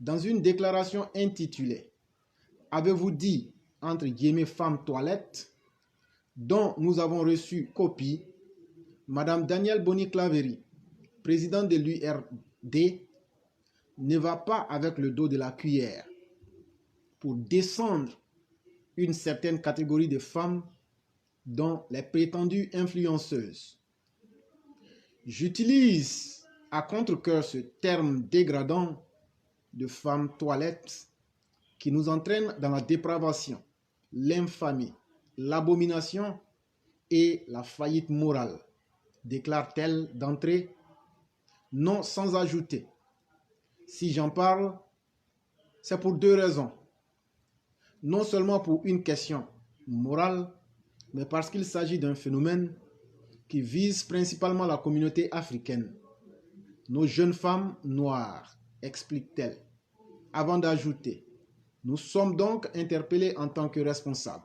Dans une déclaration intitulée « Avez-vous dit, entre guillemets, femme toilette ?» dont nous avons reçu copie, Madame Danielle Boni-Claverie, présidente de l'URD, ne va pas avec le dos de la cuillère pour descendre une certaine catégorie de femmes dont les prétendues influenceuses. J'utilise à contre-cœur ce terme dégradant de femme toilette qui nous entraîne dans la dépravation, l'infamie, l'abomination et la faillite morale, déclare-t-elle d'entrée, non sans ajouter. Si j'en parle, c'est pour deux raisons. Non seulement pour une question morale, mais parce qu'il s'agit d'un phénomène qui vise principalement la communauté africaine. Nos jeunes femmes noires, explique-t-elle, avant d'ajouter. Nous sommes donc interpellés en tant que responsables.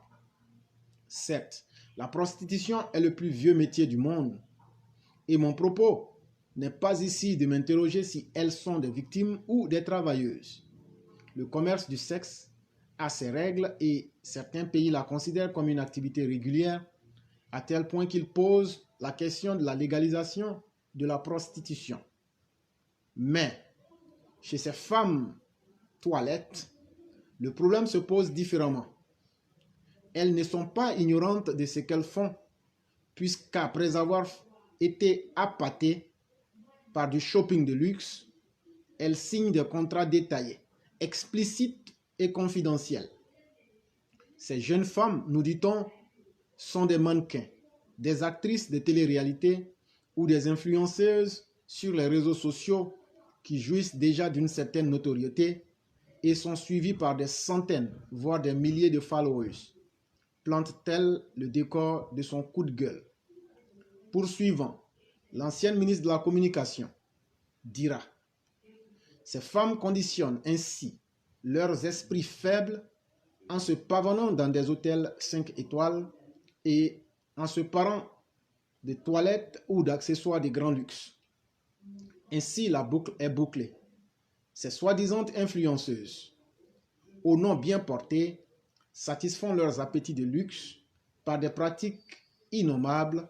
Certes, la prostitution est le plus vieux métier du monde et mon propos n'est pas ici de m'interroger si elles sont des victimes ou des travailleuses. Le commerce du sexe a ses règles et certains pays la considèrent comme une activité régulière à tel point qu'ils posent la question de la légalisation de la prostitution. Mais chez ces femmes toilettes, le problème se pose différemment. Elles ne sont pas ignorantes de ce qu'elles font, puisqu'après avoir été appâtées par du shopping de luxe, elles signent des contrats détaillés, explicites et confidentiels. Ces jeunes femmes, nous dit-on, sont des mannequins, des actrices de télé-réalité ou des influenceuses sur les réseaux sociaux qui jouissent déjà d'une certaine notoriété et sont suivies par des centaines, voire des milliers de followers. Plante-t-elle le décor de son coup de gueule? Poursuivant, l'ancienne ministre de la Communication dira: ces femmes conditionnent ainsi leurs esprits faibles en se pavonnant dans des hôtels 5 étoiles et en se parant de toilettes ou d'accessoires de grand luxe. Ainsi, la boucle est bouclée. Ces soi-disant influenceuses, au nom bien porté, satisfont leurs appétits de luxe par des pratiques innommables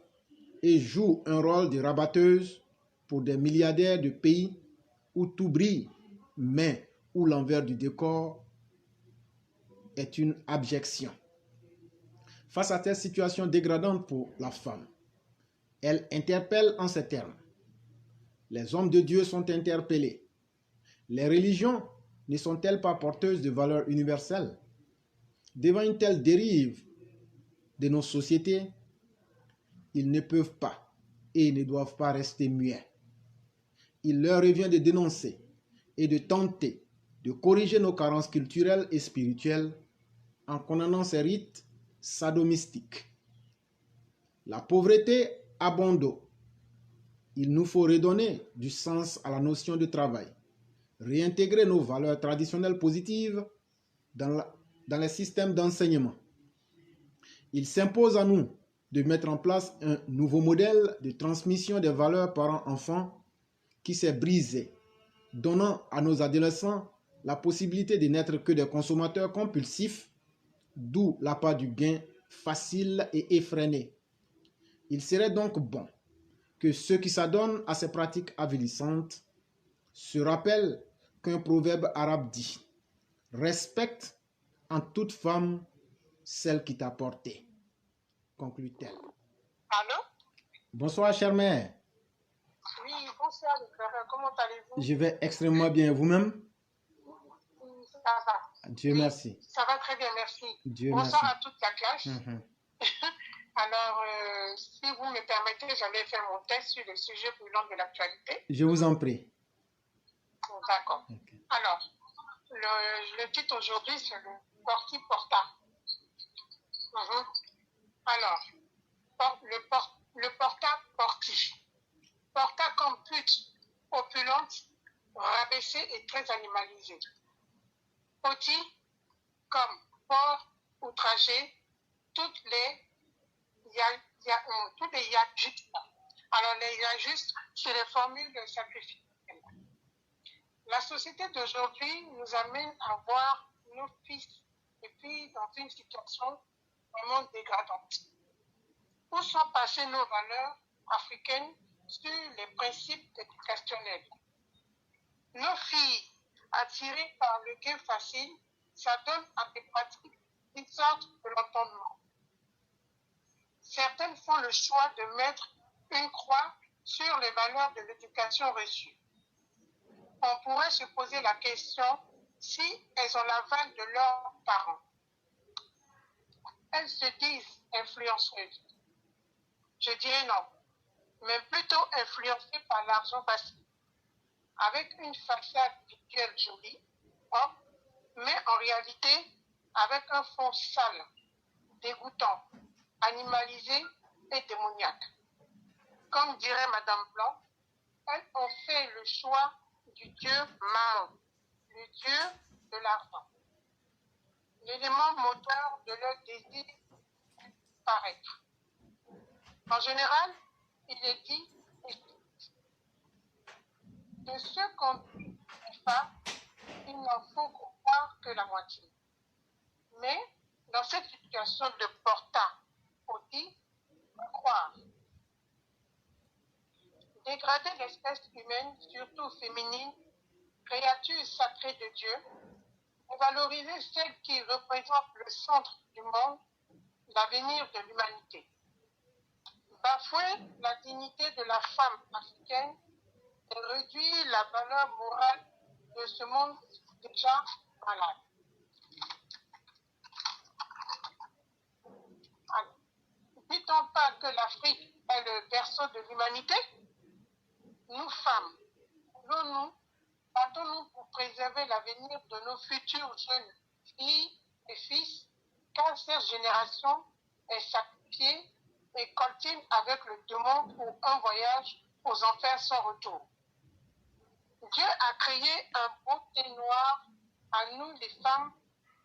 et jouent un rôle de rabatteuses pour des milliardaires de pays où tout brille, mais où l'envers du décor est une abjection. Face à cette situation dégradante pour la femme, elle interpelle en ces termes. Les hommes de Dieu sont interpellés. Les religions ne sont-elles pas porteuses de valeurs universelles? Devant une telle dérive de nos sociétés, ils ne peuvent pas et ne doivent pas rester muets. Il leur revient de dénoncer et de tenter de corriger nos carences culturelles et spirituelles en condamnant ces rites sadomystiques. La pauvreté abonde. Il nous faut redonner du sens à la notion de travail, réintégrer nos valeurs traditionnelles positives dans les systèmes d'enseignement. Il s'impose à nous de mettre en place un nouveau modèle de transmission des valeurs parents-enfants qui s'est brisé, donnant à nos adolescents la possibilité de n'être que des consommateurs compulsifs, d'où l'appât du gain facile et effréné. Il serait donc bon que ceux qui s'adonnent à ces pratiques avilissantes se rappellent qu'un proverbe arabe dit « Respecte en toute femme celle qui t'a porté », conclut-elle. Allô? Bonsoir, chère mère. Oui, bonsoir, comment allez-vous? Je vais extrêmement bien. Vous-même? Ça va. Dieu Oui, merci. ça va très bien, merci. Dieu Bonsoir merci. à toute la classe. Alors, si vous me permettez, j'allais faire mon test sur le sujet brûlant de l'actualité. Je vous en prie. D'accord. Okay. Alors, le titre aujourd'hui, c'est le Porti Porta. Alors, le Porta Porti. Porta comme pute, opulente, rabaissée et très animalisée. Poti comme porc outragé, toutes les yajustes. Alors, les yajustes, c'est les formules de sacrifice. La société d'aujourd'hui nous amène à voir nos fils et filles dans une situation vraiment dégradante. Où sont passées nos valeurs africaines sur les principes éducationnels? Nos filles, attirées par le gain facile, s'adonnent à des pratiques qui sortent de l'entendement. Certaines font le choix de mettre une croix sur les valeurs de l'éducation reçue. On pourrait se poser la question si elles ont l'aval de leurs parents. Elles se disent influenceuses. Je dirais non, mais plutôt influencées par l'argent facile, avec une façade visuelle jolie, mais en réalité avec un fond sale, dégoûtant, animalisé et démoniaque. Comme dirait Madame Blanc, elles ont fait le choix du dieu Mao, le dieu de l'argent. L'élément moteur de leur désir paraître. En général, il est dit de ce qu'on ne dit pas, il n'en faut croire que la moitié. Mais dans cette situation de porta, faut-il croire. Dégrader l'espèce humaine, surtout féminine, créature sacrée de Dieu, et valoriser celle qui représente le centre du monde, l'avenir de l'humanité. Bafouer la dignité de la femme africaine et réduire la valeur morale de ce monde déjà malade. Dit-on pas que l'Afrique est le berceau de l'humanité? Nous femmes, voulons-nous, battons-nous pour préserver l'avenir de nos futures jeunes filles et fils, car cette génération est sacrifiée et coltine avec le démon pour un voyage aux enfers sans retour. Dieu a créé un beau thé noir à nous les femmes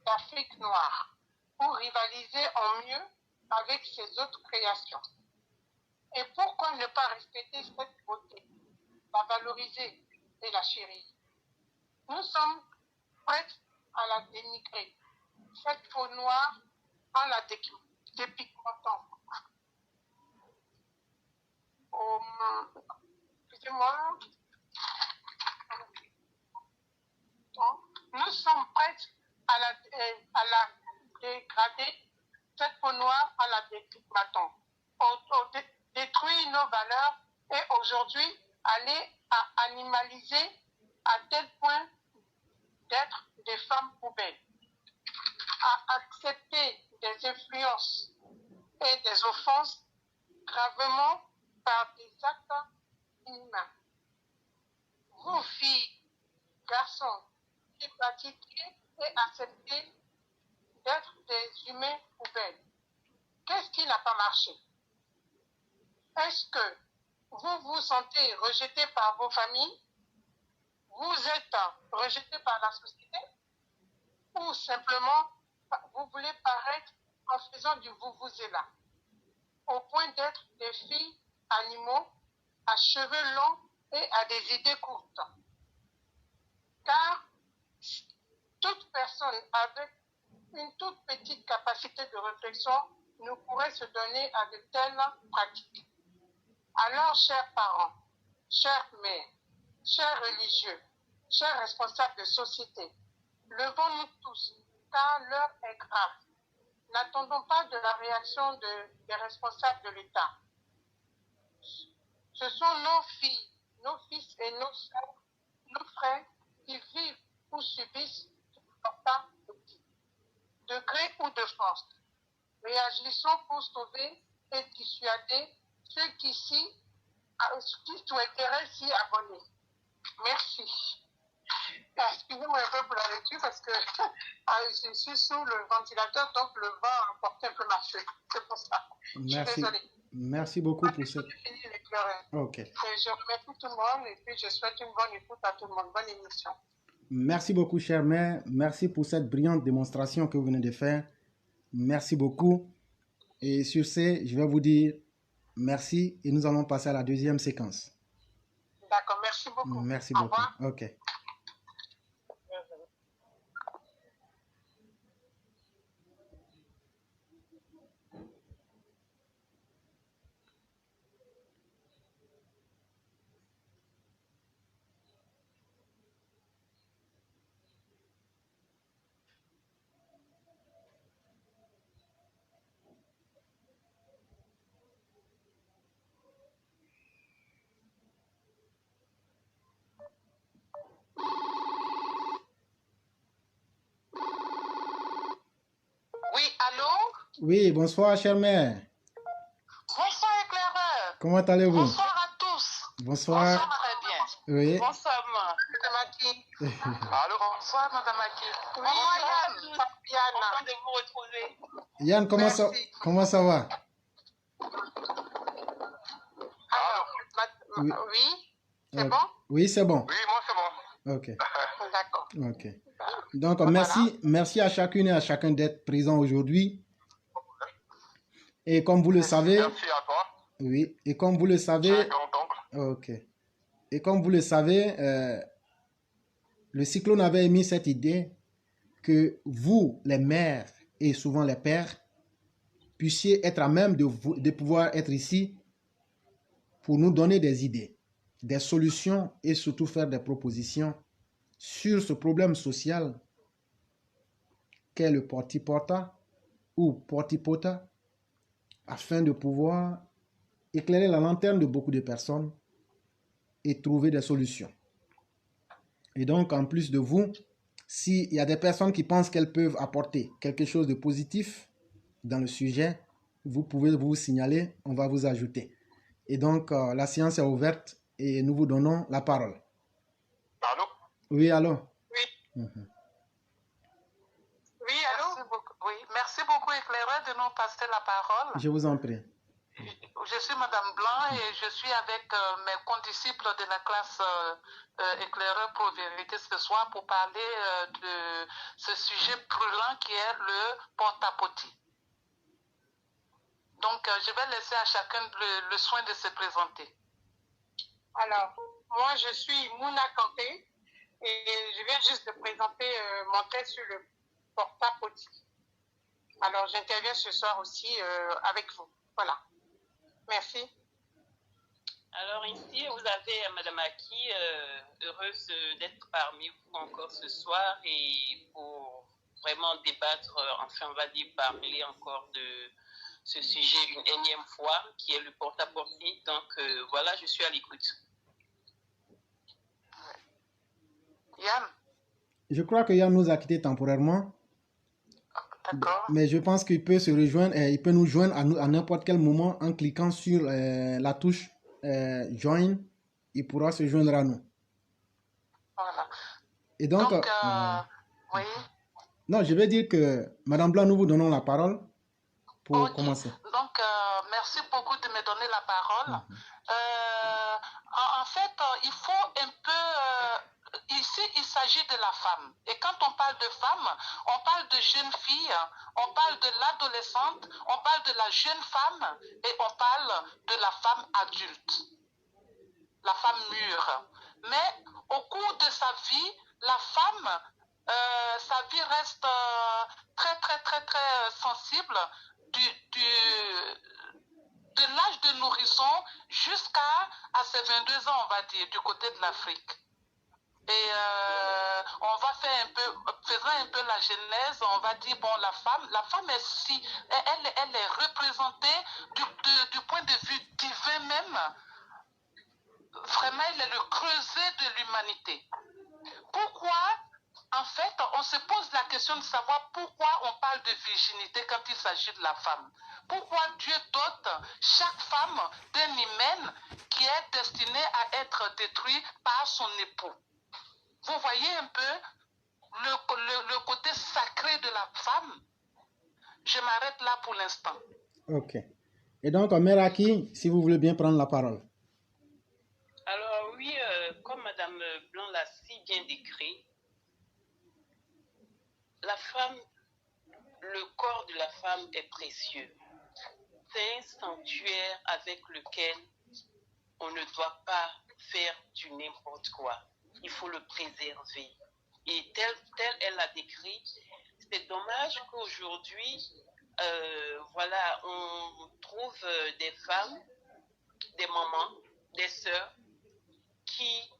d'Afrique noire pour rivaliser en mieux avec ses autres créations. Et pourquoi ne pas respecter cette beauté, la valoriser et la chérir? Nous sommes prêts à la dénigrer, cette peau noire en la dépigmentant. Excusez-moi. Nous sommes prêts à la dégrader, cette peau noire en la dépigmentant. Détruire nos valeurs et aujourd'hui aller à animaliser à tel point d'être des femmes poubelles, à accepter des influences et des offenses gravement par des actes inhumains. Vous, filles, garçons, qui pratiquez et acceptez d'être des humains poubelles, qu'est-ce qui n'a pas marché? Est-ce que vous vous sentez rejeté par vos familles? Vous êtes rejeté par la société? Ou simplement vous voulez paraître en faisant du vous-vous-là, au point d'être des filles animaux à cheveux longs et à des idées courtes? Car toute personne avec une toute petite capacité de réflexion ne pourrait se donner à de telles pratiques. Alors, chers parents, chères mères, chers religieux, chers responsables de société, levons-nous tous, car l'heure est grave. N'attendons pas de la réaction des responsables de l'État. Ce sont nos filles, nos fils et nos sœurs, nos frères qui vivent ou subissent de gré ou de force. Réagissons pour sauver et dissuader ceux qui souhaiteraient s'y abonner. Merci. Excusez-moi un peu pour la lecture parce que je suis sous le ventilateur, donc le vent a emporté un peu ma feuille. C'est pour ça. Merci. Je suis désolée. Merci beaucoup pour cette... Ok. Et je remercie tout le monde et puis je souhaite une bonne écoute à tout le monde. Bonne émission. Merci beaucoup, chère mère. Merci pour cette brillante démonstration que vous venez de faire. Merci beaucoup. Et sur ce, je vais vous dire merci et nous allons passer à la deuxième séquence. D'accord, merci beaucoup. Merci beaucoup. Ok. Oui, allô? Oui, bonsoir, chère mère. Bonsoir, éclaireur. Comment allez-vous? Bonsoir à tous. Bonsoir. Bonsoir, très bien. Oui. Bonsoir, Madame Aki. Allô? Bonsoir, Madame Aki. Oui, Yann. Yann. Content de vous retrouver. Yann, comment ça va? Alors, Oui. oui, c'est Ok. bon? Oui, c'est bon. Oui, moi, c'est bon. Ok. D'accord. Ok. Donc, Voilà. merci à chacune et à chacun d'être présent aujourd'hui. Et comme vous le savez, Merci à toi. oui, et comme vous le Tu es savez, grand-oncle. ok. Et comme vous le savez, le cyclone avait émis cette idée que vous, les mères et souvent les pères, puissiez être à même de pouvoir être ici pour nous donner des idées, des solutions et surtout faire des propositions sur ce problème social qu'est le porti-porta ou porti-pota, afin de pouvoir éclairer la lanterne de beaucoup de personnes et trouver des solutions. Et donc, en plus de vous, s'il y a des personnes qui pensent qu'elles peuvent apporter quelque chose de positif dans le sujet, vous pouvez vous signaler, on va vous ajouter. Et donc, la séance est ouverte et nous vous donnons la parole. Allô? Oui, allô? Oui. Mhm. Oui, allô? Merci beaucoup, éclaireur, de nous passer la parole. Je vous en prie. Je suis Madame Blanc et je suis avec mes condisciples de la classe éclaireur pour vérité ce soir pour parler de ce sujet brûlant qui est le porte-à-pote. Donc, je vais laisser à chacun le soin de se présenter. Alors, moi, je suis Mouna Kanté et je viens juste de présenter mon texte sur le porte-à-pote. Alors, j'interviens ce soir aussi avec vous. Voilà. Merci. Alors ici, vous avez Madame Aki, heureuse d'être parmi vous encore ce soir et pour vraiment débattre, enfin on va dire parler encore de ce sujet une énième fois, qui est le porte-à-porte. Donc voilà, je suis à l'écoute. Yann? Je crois que Yann nous a quittés temporairement. D'accord. Mais je pense qu'il peut se rejoindre, il peut nous joindre à n'importe quel moment en cliquant sur la touche Join. Il pourra se joindre à nous. Voilà. Et donc, oui. Non, je vais dire que Madame Blanc, nous vous donnons la parole pour commencer. Donc, merci beaucoup de me donner la parole. En fait, il faut un peu... ici, il s'agit de la femme. Et quand on parle de femme, on parle de jeune fille, on parle de l'adolescente, on parle de la jeune femme et on parle de la femme adulte, la femme mûre. Mais au cours de sa vie, la femme, sa vie reste très sensible de l'âge de nourrisson jusqu'à ses 22 ans, on va dire, du côté de l'Afrique. Et on va faire faisant un peu la genèse, on va dire, bon, la femme est si, elle est représentée du point de vue divin même. Vraiment, elle est le creuset de l'humanité. Pourquoi, en fait, on se pose la question de savoir pourquoi on parle de virginité quand il s'agit de la femme. Pourquoi Dieu dote chaque femme d'un hymen qui est destiné à être détruit par son époux. Vous voyez un peu le côté sacré de la femme. Je m'arrête là pour l'instant. Ok. Et donc, Mère Aki, si vous voulez bien prendre la parole. Alors oui, comme Madame Blanc l'a si bien décrit, la femme, le corps de la femme est précieux. C'est un sanctuaire avec lequel on ne doit pas faire du n'importe quoi. Il faut le préserver. Et tel elle l'a décrit, c'est dommage qu'aujourd'hui, voilà, on trouve des femmes, des mamans, des sœurs qui,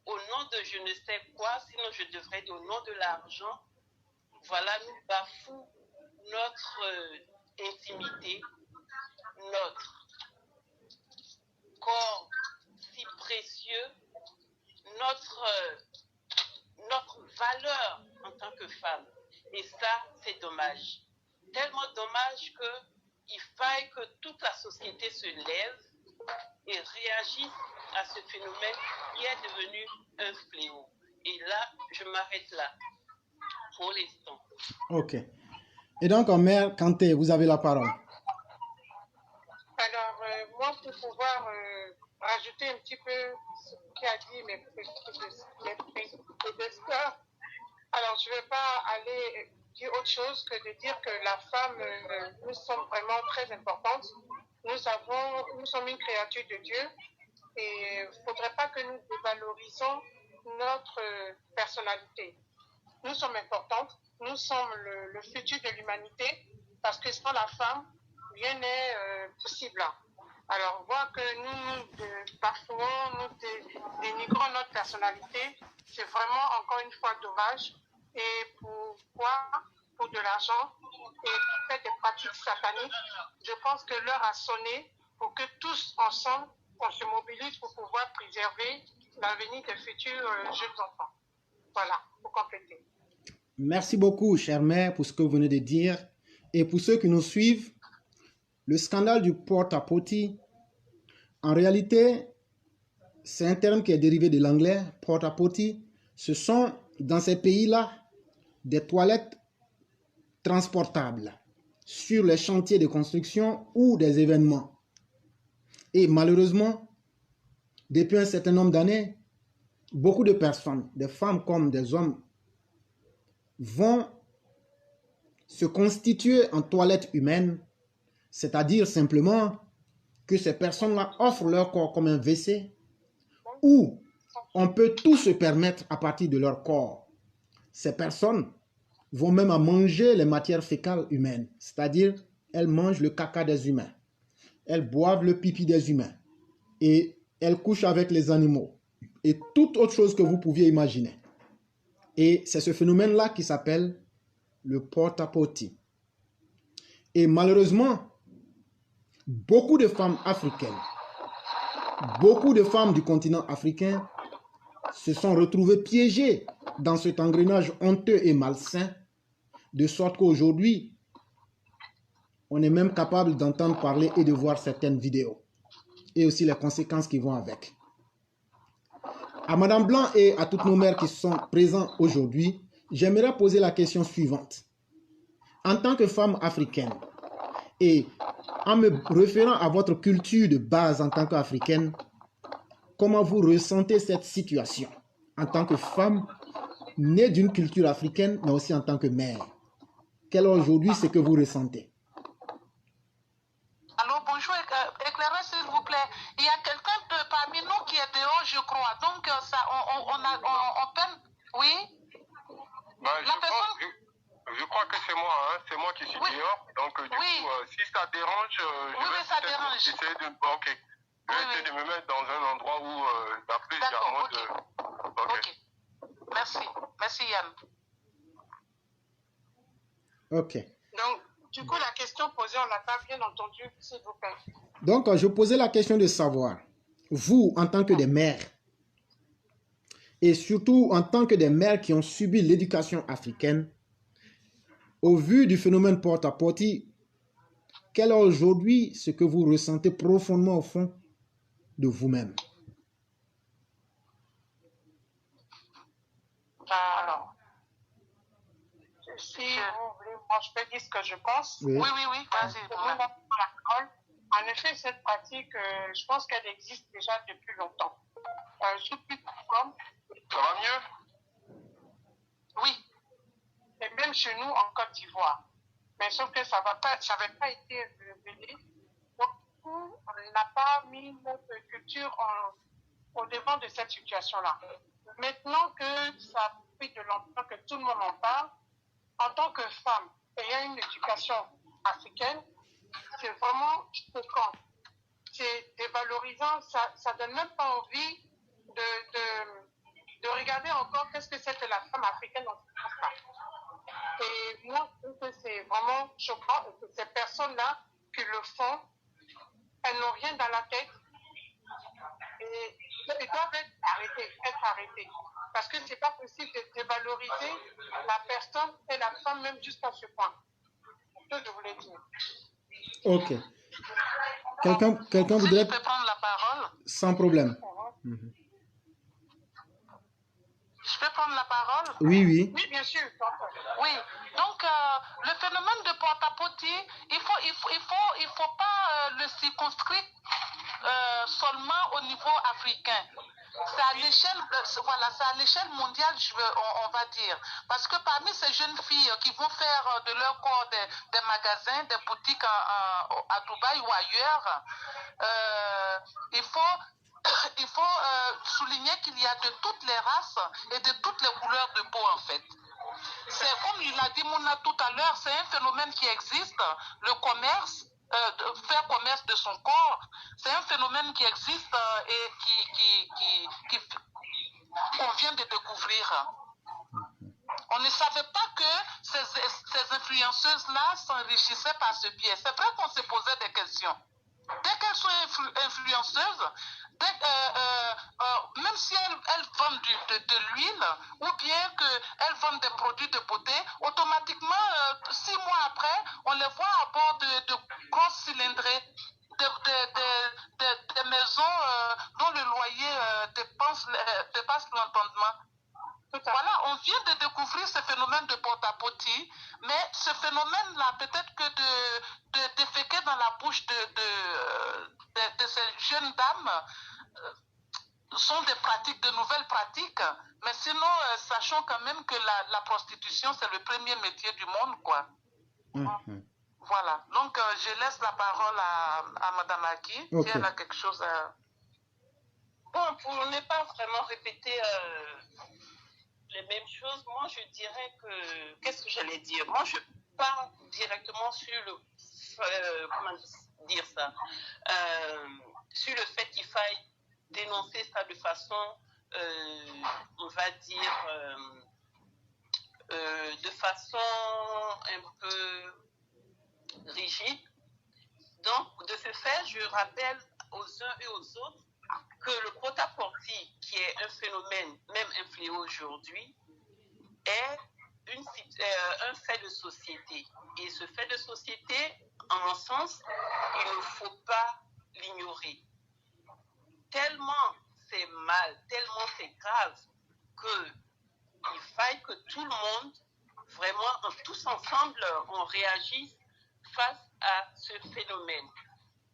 au nom de je ne sais quoi, sinon je devrais dire au nom de l'argent, voilà, nous bafouent notre intimité, notre corps si précieux, notre valeur en tant que femme. Et ça, c'est dommage. Tellement dommage qu'il faille que toute la société se lève et réagisse à ce phénomène qui est devenu un fléau. Et là, je m'arrête là pour l'instant. Ok. Et donc, Mère Kanté, vous avez la parole. Alors, moi, pour pouvoir rajouter un petit peu ce qu'a dit mes prédécesseurs, alors je ne vais pas aller dire autre chose que de dire que la femme, nous sommes vraiment très importantes. Nous sommes une créature de Dieu et il ne faudrait pas que nous dévalorisons notre personnalité. Nous sommes importantes, nous sommes le futur de l'humanité parce que sans la femme, rien n'est possible. Alors, voir que nous bafouons, nous dénigrons notre personnalité, c'est vraiment encore une fois dommage. Et pourquoi? Pour de l'argent et pour faire des pratiques sataniques. Je pense que l'heure a sonné pour que tous ensemble, on se mobilise pour pouvoir préserver l'avenir des futurs jeunes enfants. Voilà, pour compléter. Merci beaucoup, chère mère, pour ce que vous venez de dire. Et pour ceux qui nous suivent, le scandale du porta-potty, en réalité, c'est un terme qui est dérivé de l'anglais, porta-potty. Ce sont, dans ces pays-là, des toilettes transportables sur les chantiers de construction ou des événements. Et malheureusement, depuis un certain nombre d'années, beaucoup de personnes, des femmes comme des hommes, vont se constituer en toilettes humaines, c'est-à-dire simplement que ces personnes-là offrent leur corps comme un WC où on peut tout se permettre à partir de leur corps. Ces personnes vont même à manger les matières fécales humaines, c'est-à-dire elles mangent le caca des humains, elles boivent le pipi des humains et elles couchent avec les animaux et toute autre chose que vous pouviez imaginer. Et c'est ce phénomène-là qui s'appelle le porta-potty. Et malheureusement, beaucoup de femmes africaines, beaucoup de femmes du continent africain se sont retrouvées piégées dans cet engrenage honteux et malsain, de sorte qu'aujourd'hui, on est même capable d'entendre parler et de voir certaines vidéos, et aussi les conséquences qui vont avec. À Madame Blanc et à toutes nos mères qui sont présentes aujourd'hui, j'aimerais poser la question suivante. En tant que femme africaine, et en me référant à votre culture de base en tant qu'africaine, comment vous ressentez cette situation en tant que femme née d'une culture africaine, mais aussi en tant que mère? Quel est aujourd'hui ce que vous ressentez? Allô, bonjour, éclairez s'il vous plaît. Il y a quelqu'un parmi nous qui est dehors, je crois. Donc, ça, on peine. Oui? Ben, je crois que c'est moi, hein. C'est moi qui suis dehors. Donc, du coup, si ça dérange, je vais ça dérange. essayer de... Ok. Je vais essayer de me mettre dans un endroit où la plus il y a moins de... Ok. Merci. Merci, Yann. Ok. Donc, du coup, la question posée, on l'a pas bien entendu, s'il vous plaît. Donc, je posais la question de savoir, vous, en tant que des mères, et surtout en tant que des mères qui ont subi l'éducation africaine, au vu du phénomène porta-potty, quel est aujourd'hui ce que vous ressentez profondément au fond de vous-même? Alors, si vous voulez, moi je peux dire ce que je pense. Oui, vas-y. En effet, cette pratique, je pense qu'elle existe déjà depuis longtemps. Surtout comme... Ça va mieux? Oui. Et même chez nous en Côte d'Ivoire. Mais sauf que ça n'avait pas été révélé. Donc, on n'a pas mis notre culture au devant de cette situation-là. Maintenant que ça a pris de l'ampleur, que tout le monde en parle, en tant que femme ayant une éducation africaine, c'est vraiment choquant. C'est dévalorisant, ça donne même pas envie de regarder encore qu'est-ce que c'est que la femme africaine dans ce sens-là. Et moi, je trouve que c'est vraiment choquant et que ces personnes-là qui le font, elles n'ont rien dans la tête et elles doivent être arrêtées. Parce que c'est pas possible de dévaloriser la personne et la femme même jusqu'à ce point. C'est ce que je voulais dire. Ok. Quelqu'un voudrait... Je peux prendre la parole? Sans problème. Je peux prendre la parole? Oui, oui. Oui, bien sûr. Oui. Donc, le phénomène de porte-à-porte, il faut pas le circonscrire seulement au niveau africain. C'est à l'échelle, voilà, c'est à l'échelle mondiale, on va dire. Parce que parmi ces jeunes filles qui vont faire de leur corps des magasins, des boutiques à Dubaï ou ailleurs, il faut souligner qu'il y a de toutes les races et de toutes les couleurs de peau, en fait. C'est comme il a dit Mouna tout à l'heure, c'est un phénomène qui existe, le commerce, faire commerce de son corps, c'est un phénomène qui existe et qu'on vient de découvrir. On ne savait pas que ces influenceuses-là s'enrichissaient par ce biais. C'est vrai qu'on se posait des questions. Dès qu'elles sont influenceuses, même si elles vendent de l'huile ou bien qu'elles vendent des produits de beauté, automatiquement, 6 mois après, on les voit à bord de grosses cylindrées, des maisons dont le loyer dépasse l'entendement. Voilà, on vient de découvrir ce phénomène de porte-à-porte, mais ce phénomène-là, peut-être que de déféquer dans la bouche de ces jeunes dames sont des pratiques, de nouvelles pratiques, mais sinon, sachons quand même que la prostitution, c'est le premier métier du monde, quoi. Voilà, donc je laisse la parole à Madame Aki, si elle a quelque chose à... Bon, pour ne pas vraiment répéter... les mêmes choses, moi je dirais que, qu'est-ce que j'allais dire? Moi je pars directement sur le, comment dire ça, sur le fait qu'il faille dénoncer ça de façon, on va dire, de façon un peu rigide. Donc de ce fait, je rappelle aux uns et aux autres que le porte-à-porte, qui est un phénomène, même un fléau aujourd'hui, est un fait de société. Et ce fait de société, en mon sens, il ne faut pas l'ignorer. Tellement c'est mal, tellement c'est grave, qu'il faille que tout le monde, vraiment, tous ensemble, on réagisse face à ce phénomène.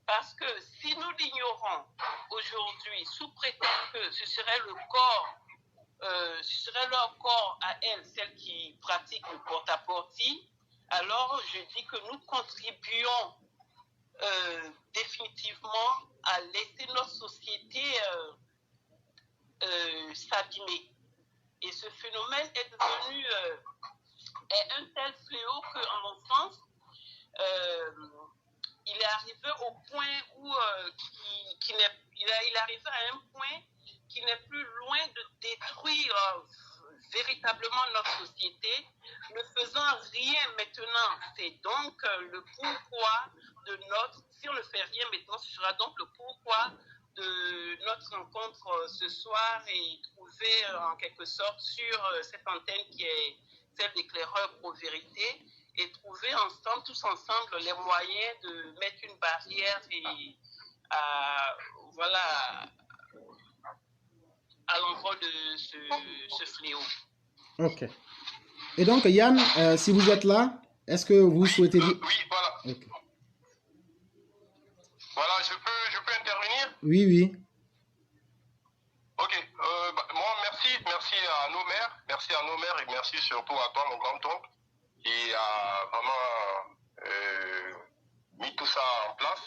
Parce que si nous l'ignorons aujourd'hui sous prétexte que ce serait le corps, ce serait leur corps à elles, celles qui pratiquent le porte-à-porte, alors je dis que nous contribuons définitivement à laisser notre société s'abîmer. Et ce phénomène est devenu est un tel fléau qu'en mon sens, il est arrivé au point où il est arrivé à un point qui n'est plus loin de détruire véritablement notre société, ne faisant rien maintenant. C'est donc le pourquoi de notre, si on ne fait rien maintenant, ce sera donc le pourquoi de notre rencontre ce soir et trouver en quelque sorte sur cette antenne qui est celle d'Éclaireur Pro-Vérité, et trouver ensemble, tous ensemble, les moyens de mettre une barrière et voilà, à l'endroit de ce fléau. Ok. Et donc, Yann, si vous êtes là, est-ce que vous souhaitez dire... Oui, voilà. Okay. Voilà, je peux intervenir? Oui, oui. Ok. Moi, merci à nos mères. Merci à nos mères et merci surtout à toi, mon grand-oncle, qui a vraiment mis tout ça en place.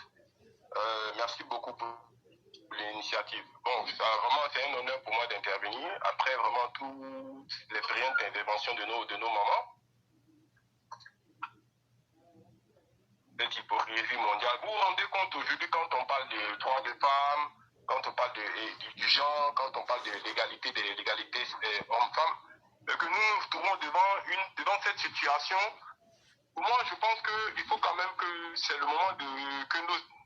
Merci beaucoup pour l'initiative. Bon, c'est un honneur pour moi d'intervenir après vraiment toutes les brillantes interventions de nos mamans. cette hypocrisie mondiale. Vous vous rendez compte aujourd'hui quand on parle de droits des femmes, quand on parle du genre, quand on parle de l'égalité hommes-femmes, que nous nous trouvons devant cette situation. Pour moi, je pense qu'il faut quand même que c'est le moment que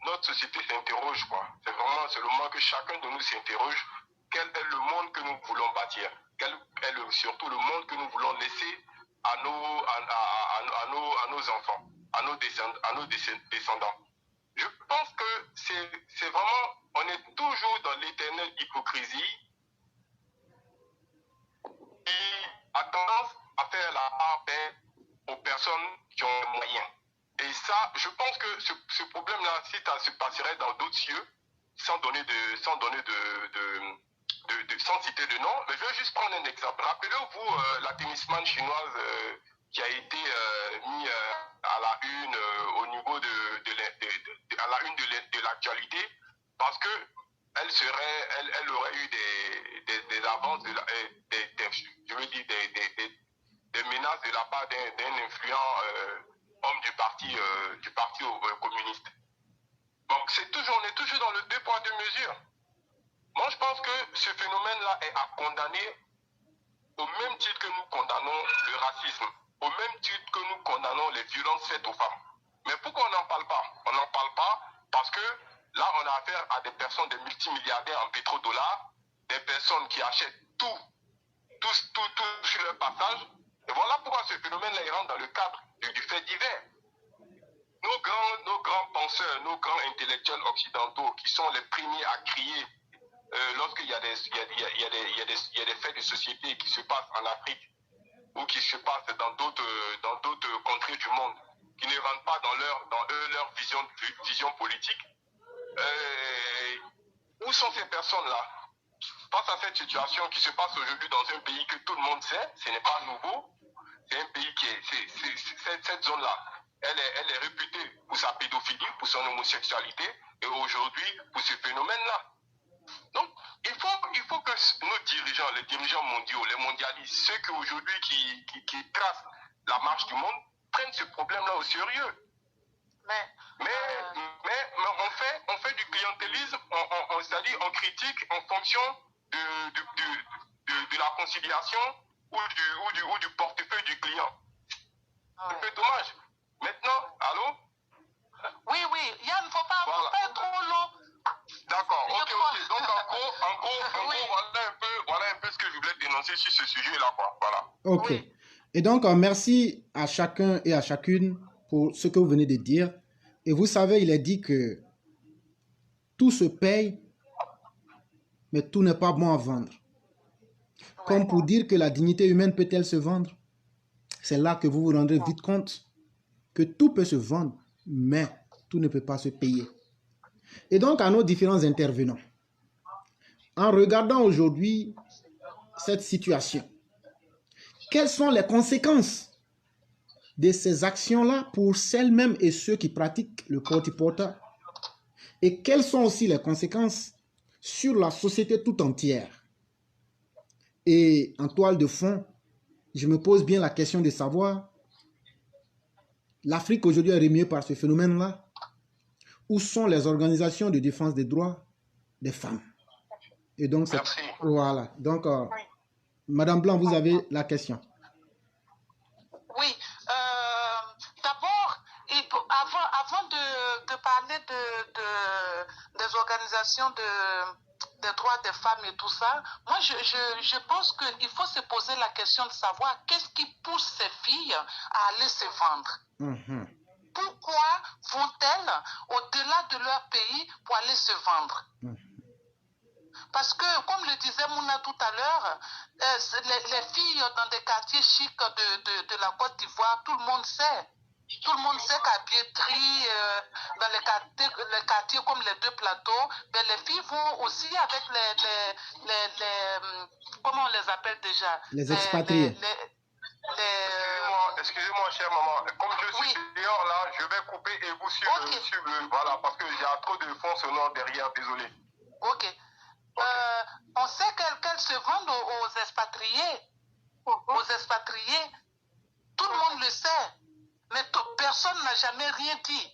notre société s'interroge, quoi. C'est le moment que chacun de nous s'interroge. Quel est le monde que nous voulons bâtir? Quel est surtout le monde que nous voulons laisser à nos enfants, à nos descendants? Je pense que c'est vraiment, on est toujours dans l'éternelle hypocrisie qui a tendance à faire la part belle aux personnes qui ont les moyens. Et ça, je pense que ce problème-là, si ça se passerait dans d'autres cieux, sans citer de nom, mais je vais juste prendre un exemple. Rappelez-vous la tennisman chinoise qui a été mis à la une au niveau à la une de l'actualité, parce que elle aurait eu des avances, des menaces de la part d'un influent homme du parti communiste. Donc on est toujours dans le deux poids deux mesures. Moi, je pense que ce phénomène-là est à condamner au même titre que nous condamnons le racisme, au même titre que nous condamnons les violences faites aux femmes. Mais pourquoi on n'en parle pas? On n'en parle pas parce que là, on a affaire à des personnes, des multimilliardaires en pétrodollars, des personnes qui achètent tout sur leur passage. Et voilà pourquoi ce phénomène-là rentre dans le cadre du fait divers. Nos grands penseurs, nos grands intellectuels occidentaux, qui sont les premiers à crier lorsqu'il y a des faits de société qui se passent en Afrique ou qui se passent dans d'autres contrées du monde, qui ne rentrent pas dans leur vision politique. Où sont ces personnes-là? Face à cette situation qui se passe aujourd'hui dans un pays que tout le monde sait, ce n'est pas nouveau, c'est un pays cette zone-là, elle est réputée pour sa pédophilie, pour son homosexualité, et aujourd'hui pour ce phénomène-là. Donc, il faut que nos dirigeants, les dirigeants mondiaux, les mondialistes, ceux qui aujourd'hui qui tracent la marche du monde, prennent ce problème-là au sérieux. Mais on fait du clientélisme, c'est-à-dire on critique en fonction de la conciliation ou du portefeuille du client. C'est un peu dommage. Maintenant, allô? Oui, Yann, il ne faut pas être trop long. D'accord, ok. Donc en gros, voilà un peu ce que je voulais dénoncer sur ce sujet-là, quoi. Voilà. Ok. Oui. Et donc, merci à chacun et à chacune pour ce que vous venez de dire. Et vous savez, il est dit que tout se paye, mais tout n'est pas bon à vendre. Comme pour dire que la dignité humaine peut-elle se vendre? C'est là que vous vous rendrez vite compte que tout peut se vendre, mais tout ne peut pas se payer. Et donc, à nos différents intervenants, en regardant aujourd'hui cette situation, quelles sont les conséquences de ces actions-là pour celles-mêmes et ceux qui pratiquent le porte-porta? Et quelles sont aussi les conséquences sur la société tout entière? Et en toile de fond, je me pose bien la question de savoir, l'Afrique aujourd'hui est remuée par ce phénomène-là? Où sont les organisations de défense des droits des femmes? Et donc, merci. Voilà. Donc, Madame Blanc, vous avez la question. Oui. D'abord, avant de parler des organisations des droits des femmes et tout ça, moi, je pense qu'il faut se poser la question de savoir qu'est-ce qui pousse ces filles à aller se vendre. Pourquoi vont-elles au-delà de leur pays pour aller se vendre? Parce que, comme le disait Mouna tout à l'heure, les filles dans des quartiers chics de la Côte d'Ivoire, tout le monde sait. Tout le monde sait qu'à Biétry, dans les quartiers comme les deux plateaux, ben les filles vont aussi avec comment on les appelle déjà? Les expatriés. Excusez-moi, chère maman. Comme je suis dehors là, je vais couper et vous suivre. Voilà, parce qu'il y a trop de fonds sonores derrière, désolé. Ok. On sait qu'elles se vendent aux expatriés. Aux expatriés. Tout le monde le sait. Mais personne n'a jamais rien dit.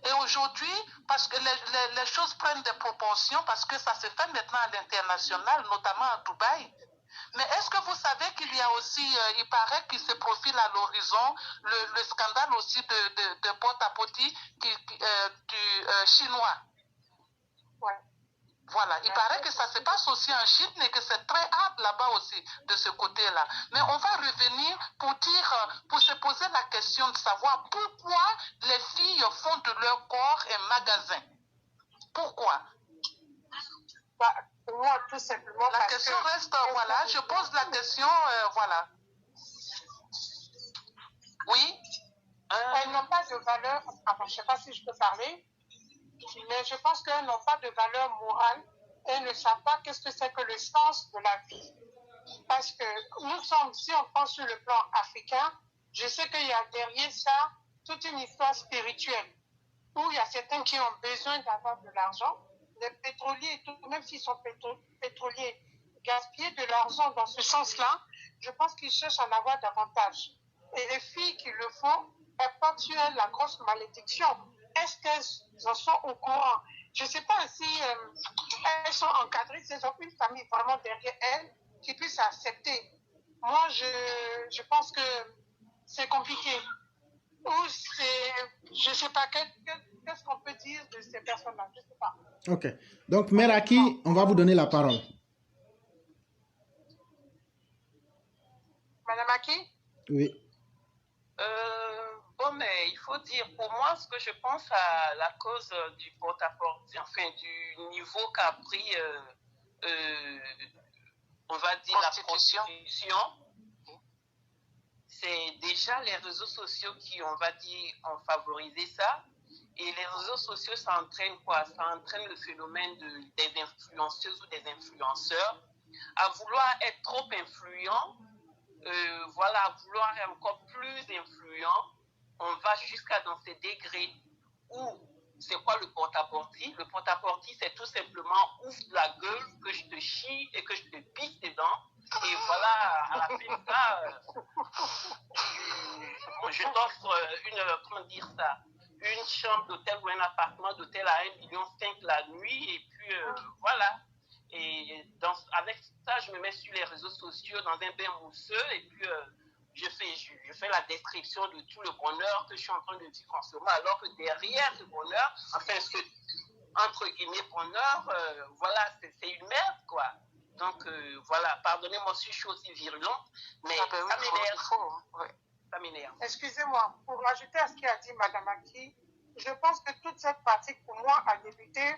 Et aujourd'hui, parce que les choses prennent des proportions, parce que ça se fait maintenant à l'international, notamment à Dubaï. Mais est-ce que vous savez qu'il y a aussi, il paraît qu'il se profile à l'horizon le scandale aussi de porte-à-porte du chinois. Ouais. Voilà, il paraît que ça se passe aussi en Chine et que c'est très hard là-bas aussi, de ce côté-là. Mais on va revenir pour se poser la question de savoir pourquoi les filles font de leur corps un magasin. Pourquoi? Bah, pour moi, tout simplement. La question reste, voilà, je pose la question, voilà. Oui? Elles n'ont pas de valeur, enfin, je ne sais pas si je peux parler, mais je pense qu'elles n'ont pas de valeur morale et elles ne savent pas qu'est-ce que c'est que le sens de la vie. Parce que nous sommes, si on pense sur le plan africain, je sais qu'il y a derrière ça toute une histoire spirituelle, où il y a certains qui ont besoin d'avoir de l'argent. Les pétroliers, même s'ils sont pétroliers, gaspiller de l'argent dans ce sens-là, je pense qu'ils cherchent à en avoir davantage. Et les filles qui le font, elles portent sur elles la grosse malédiction. Est-ce qu'elles en sont au courant? Je ne sais pas si elles sont encadrées, si elles ont une famille vraiment derrière elles qui puisse accepter. Moi, je pense que c'est compliqué. Ou c'est, je ne sais pas, qu'est-ce qu'on peut dire de ces personnes-là? Je ne sais pas. Ok. Donc, Mère Aki, on va vous donner la parole. Madame Aki? Oui. Bon, mais il faut dire, pour moi, ce que je pense à la cause du porte-à-porte, enfin, du niveau qu'a pris, on va dire, la prostitution, c'est déjà les réseaux sociaux qui, on va dire, ont favorisé ça. Et les réseaux sociaux, ça entraîne quoi? Ça entraîne le phénomène des influenceuses ou des influenceurs à vouloir être trop influents, voilà, à vouloir être encore plus influents. On va jusqu'à dans ces degrés où c'est quoi le porte-à-porte? Le porte-à-porte, c'est tout simplement ouvre la gueule, que je te chie et que je te pisse dedans. Et voilà, à la fin de ça, je t'offre une chambre d'hôtel ou un appartement d'hôtel à 1,5 million la nuit. Et puis voilà. Et avec ça, je me mets sur les réseaux sociaux dans un bain mousseux et puis je fais la description de tout le bonheur que je suis en train de vivre en ce moment, alors que derrière ce bonheur, enfin ce entre guillemets bonheur, voilà, c'est une merde quoi. Donc voilà, pardonnez-moi si je suis aussi virulente, mais ça m'énerve. Ouais. Ça m'énerve. Excusez-moi, pour ajouter à ce qu'a dit Madame Aki, je pense que toute cette pratique pour moi a débuté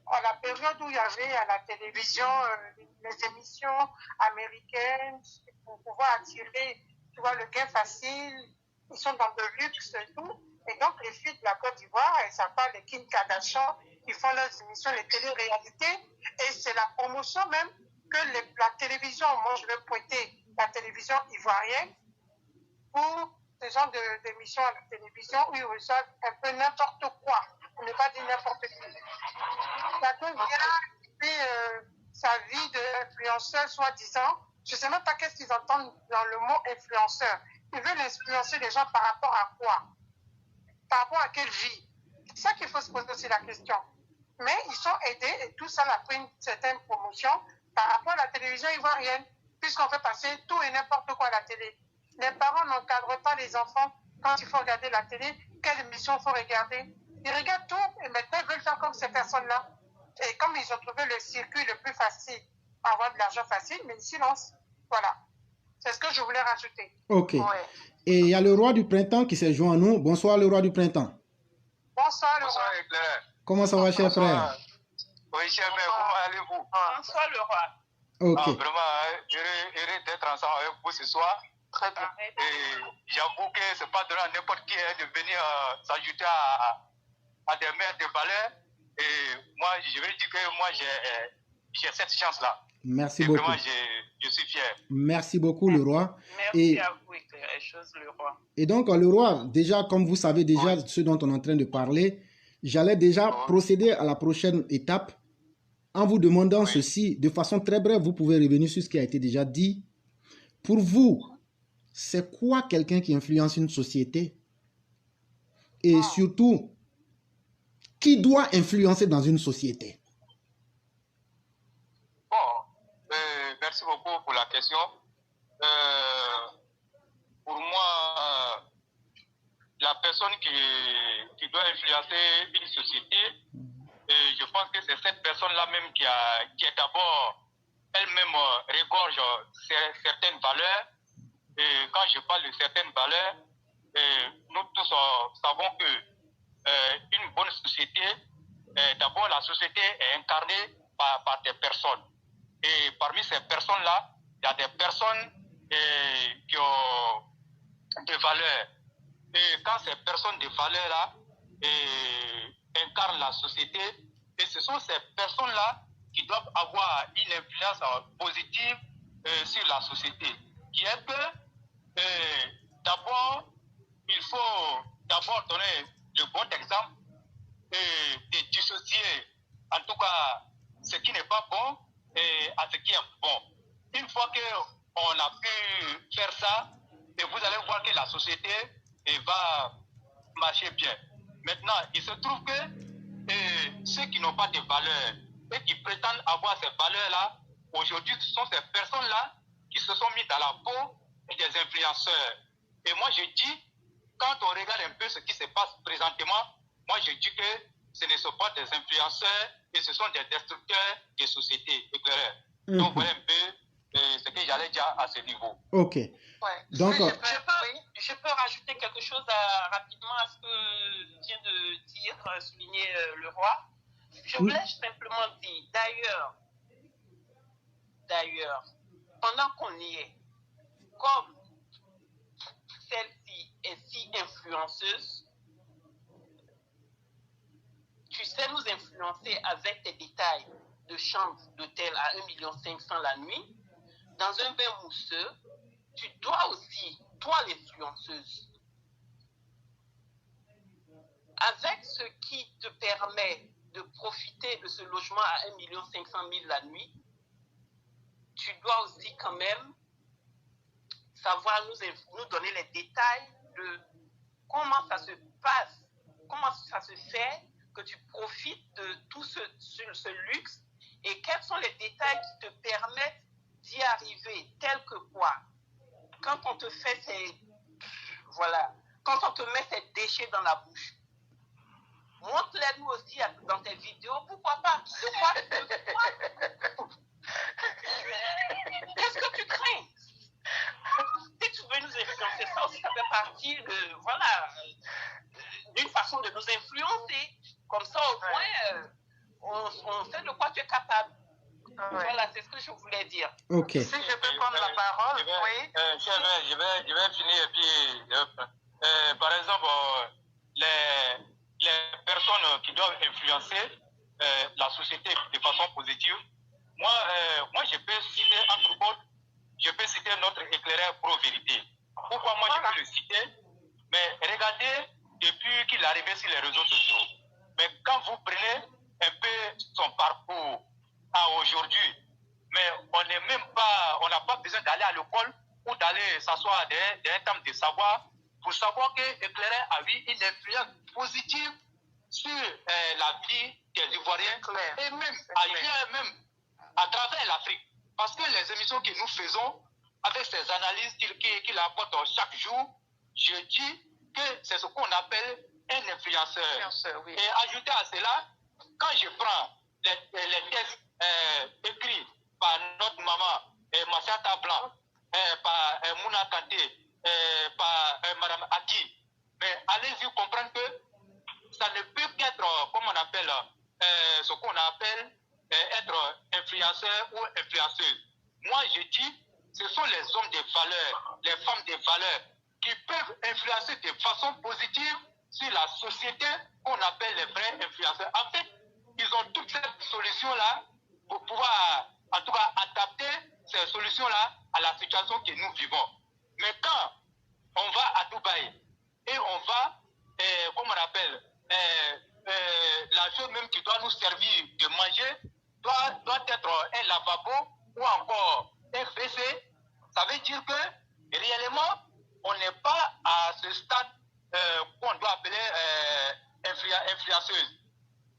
à la période où il y avait à la télévision les émissions américaines pour pouvoir attirer, tu vois, le gain facile. Ils sont dans le luxe et tout. Et donc, les filles de la Côte d'Ivoire, elles s'appellent les Kim Kardashian, ils font leurs émissions, les télé-réalités. Et c'est la promotion même que la télévision, moi je vais pointer la télévision ivoirienne pour ce genre d'émissions à la télévision où ils reçoivent un peu n'importe quoi. On ne pas dire n'importe qui. Chacun vient vivre sa vie d'influenceur, soi-disant. Je ne sais même pas qu'est-ce qu'ils entendent dans le mot influenceur. Ils veulent influencer les gens par rapport à quoi? Par rapport à quelle vie? C'est ça qu'il faut se poser aussi la question. Mais ils sont aidés et tout ça a pris une certaine promotion par rapport à la télévision ivoirienne, puisqu'on fait passer tout et n'importe quoi à la télé. Les parents n'encadrent pas les enfants quand il faut regarder la télé, quelle émission il faut regarder. Ils regardent tout et maintenant ils veulent faire comme ces personnes-là. Et comme ils ont trouvé le circuit le plus facile, avoir de l'argent facile, mais ils s'y lancent. Voilà. C'est ce que je voulais rajouter. Ok. Ouais. Et il y a le roi du printemps qui s'est joint à nous. Bonsoir le roi du printemps. Bonsoir le Bonsoir, roi. Éclair. Comment ça va, cher frère? Oui, cher frère, comment allez-vous? Bonsoir le roi. Ok. Vraiment, heureux d'être ensemble avec vous ce soir. Très bien. Et j'avoue que ce n'est pas de n'importe qui de venir s'ajouter à des mères de valeur. Et moi, je vais dire que moi, j'ai cette chance-là. Merci et beaucoup. Vraiment, je suis fier. Merci beaucoup, le roi. Merci à vous, Éclair, le roi. Et donc, le roi, déjà, comme vous savez déjà ce dont on est en train de parler, j'allais déjà procéder à la prochaine étape en vous demandant ceci. De façon très brève, vous pouvez revenir sur ce qui a été déjà dit. Pour vous, c'est quoi quelqu'un qui influence une société? Et surtout, qui doit influencer dans une société? Bon, merci beaucoup pour la question. Pour moi, la personne qui doit influencer une société, je pense que c'est cette personne-là même qui est d'abord elle-même regorge certaines valeurs. Et quand je parle de certaines valeurs, nous tous savons que une bonne société, d'abord la société est incarnée par des personnes. Et parmi ces personnes-là, il y a des personnes qui ont des valeurs. Et quand ces personnes de valeurs-là incarnent la société, et ce sont ces personnes-là qui doivent avoir une influence positive sur la société, qui est que d'abord, il faut d'abord donner le bon exemple et de dissocier en tout cas ce qui n'est pas bon à ce qui est bon. Une fois qu'on a pu faire ça, et vous allez voir que la société va marcher bien. Maintenant, il se trouve que ceux qui n'ont pas de valeurs et qui prétendent avoir ces valeurs-là, aujourd'hui, ce sont ces personnes-là qui se sont mis dans la peau des influenceurs. Et moi, je dis, quand on regarde un peu ce qui se passe présentement, moi, je dis que ce ne sont pas des influenceurs et ce sont des destructeurs des sociétés éclairées. Donc, voilà un peu ce que j'allais dire à ce niveau. Ok. Ouais. Donc, je peux rajouter quelque chose rapidement à ce que vient de dire, souligner le roi. Je voulais simplement dire, d'ailleurs, pendant qu'on y est, comme celle-ci est si influenceuse, tu sais nous influencer avec tes détails de chambre d'hôtel à 1,5 million la nuit, dans un bain mousseux, tu dois aussi, toi l'influenceuse, avec ce qui te permet de profiter de ce logement à 1,5 million la nuit, tu dois aussi quand même savoir nous donner les détails de comment ça se passe, comment ça se fait que tu profites de tout ce luxe et quels sont les détails qui te permettent d'y arriver, tels que quoi? Quand on te fait quand on te met ces déchets dans la bouche, montre-les nous aussi dans tes vidéos, pourquoi pas? Qu'est-ce que tu crains? Si tu veux nous influencer, ça aussi, ça fait partie d'une façon de nous influencer. Comme ça, au moins, on sait de quoi tu es capable. Voilà, c'est ce que je voulais dire. Ok. Si je peux prendre la parole, oui. Je vais finir et puis, par exemple, les personnes qui doivent influencer la société de façon positive, moi je peux citer entre autres, je peux citer notre éclaireur pro-vérité. Pourquoi moi je peux le citer? Mais regardez, depuis qu'il est arrivé sur les réseaux sociaux, mais quand vous prenez un peu son parcours à aujourd'hui, mais on n'a pas besoin d'aller à l'école ou d'aller s'asseoir dans un temps de savoir pour savoir que Éclaireur a eu une influence positive sur la vie des Ivoiriens et même ailleurs, même à travers l'Afrique. Parce que les émissions que nous faisons, avec ces analyses qu'il apporte chaque jour, je dis que c'est ce qu'on appelle un influenceur. Oui. Et ajouter à cela, quand je prends les textes écrits par notre maman, Massata Blanc, par Mouna Kanté, par Madame Aki, mais allez-y comprendre que ça ne peut qu'être, comme on appelle, ce qu'on appelle être influenceur ou influenceuse. Moi, je dis, ce sont les hommes de valeur, les femmes de valeur, qui peuvent influencer de façon positive sur la société qu'on appelle les vrais influenceurs. En fait, ils ont toutes ces solutions-là pour pouvoir, en tout cas, adapter ces solutions-là à la situation que nous vivons. Mais quand on va à Dubaï et on va, comme on appelle, la chose même qui doit nous servir de manger doit être un lavabo ou encore un WC, ça veut dire que réellement, on n'est pas à ce stade qu'on doit appeler influenceuse.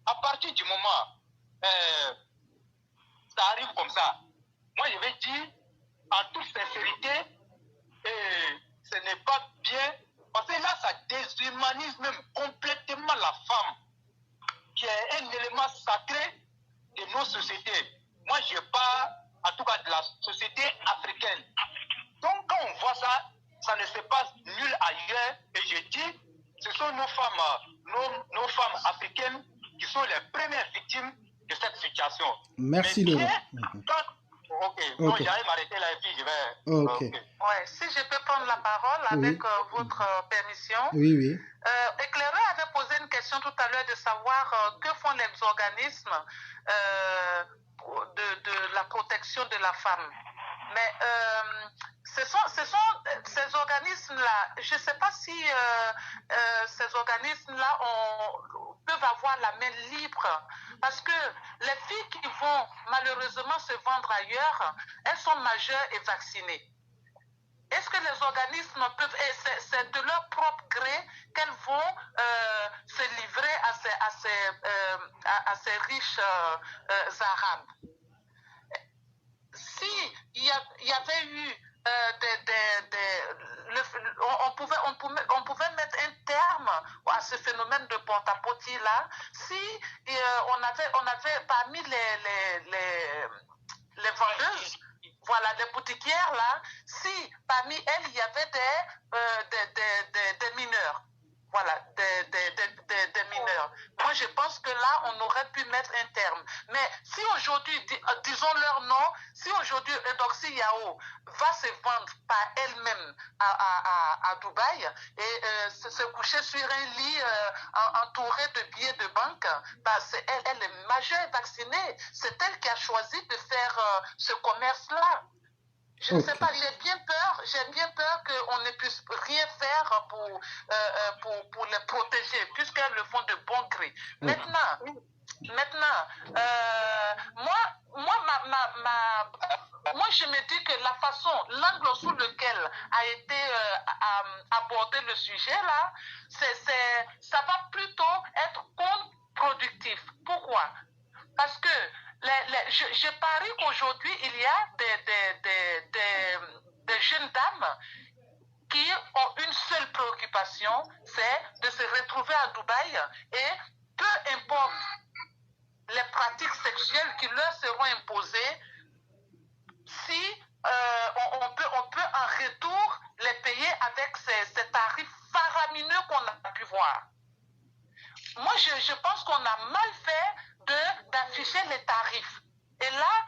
À partir du moment ça arrive comme ça, moi je vais dire en toute sincérité, ce n'est pas bien, parce que là ça déshumanise même complètement la femme, qui est un élément sacré de nos sociétés. Moi je parle en tout cas de la société africaine. Donc quand on voit ça, ça ne se passe nulle ailleurs, et je dis, ce sont nos femmes africaines qui sont les premières victimes de cette situation. Merci, Laurent. Ok, donc j'arrive à m'arrêter là et puis je vais... Ok. Ouais, si je peux prendre la parole avec votre permission. Oui, oui. Éclaireur avait posé une question tout à l'heure de savoir que font les organismes de la protection de la femme. Mais ce sont ces organismes-là, je ne sais pas si ces organismes-là peuvent avoir la main libre, parce que les filles qui vont malheureusement se vendre ailleurs, elles sont majeures et vaccinées. Est-ce que les organismes peuvent, et c'est de leur propre gré qu'elles vont se livrer à ces riches arabes? Si il y avait eu on pouvait mettre un terme à ce phénomène de porte-à-porte là, si on avait parmi les vendeuses, voilà, les boutiquières là, si parmi elles il y avait des mineurs. Voilà, des mineurs. Moi, je pense que là, on aurait pu mettre un terme. Mais si aujourd'hui, disons leur nom, si aujourd'hui Eudoxie Yao va se vendre par elle-même à Dubaï et se coucher sur un lit entouré de billets de banque, bah, elle est majeure vaccinée. C'est elle qui a choisi de faire ce commerce-là. Je ne sais pas, j'ai bien peur qu'on ne puisse rien faire pour les protéger, puisqu'elles le font de bon gré. Maintenant, moi, je me dis que la façon, l'angle sous lequel a été abordé le sujet là, ça va plutôt être contre-productif. Pourquoi? Parce que je parie qu'aujourd'hui, il y a des jeunes dames qui ont une seule préoccupation, c'est de se retrouver à Dubaï et peu importe les pratiques sexuelles qui leur seront imposées, si on peut en retour les payer avec ces tarifs faramineux qu'on a pu voir. Moi, je pense qu'on a mal fait d'afficher les tarifs. Et là,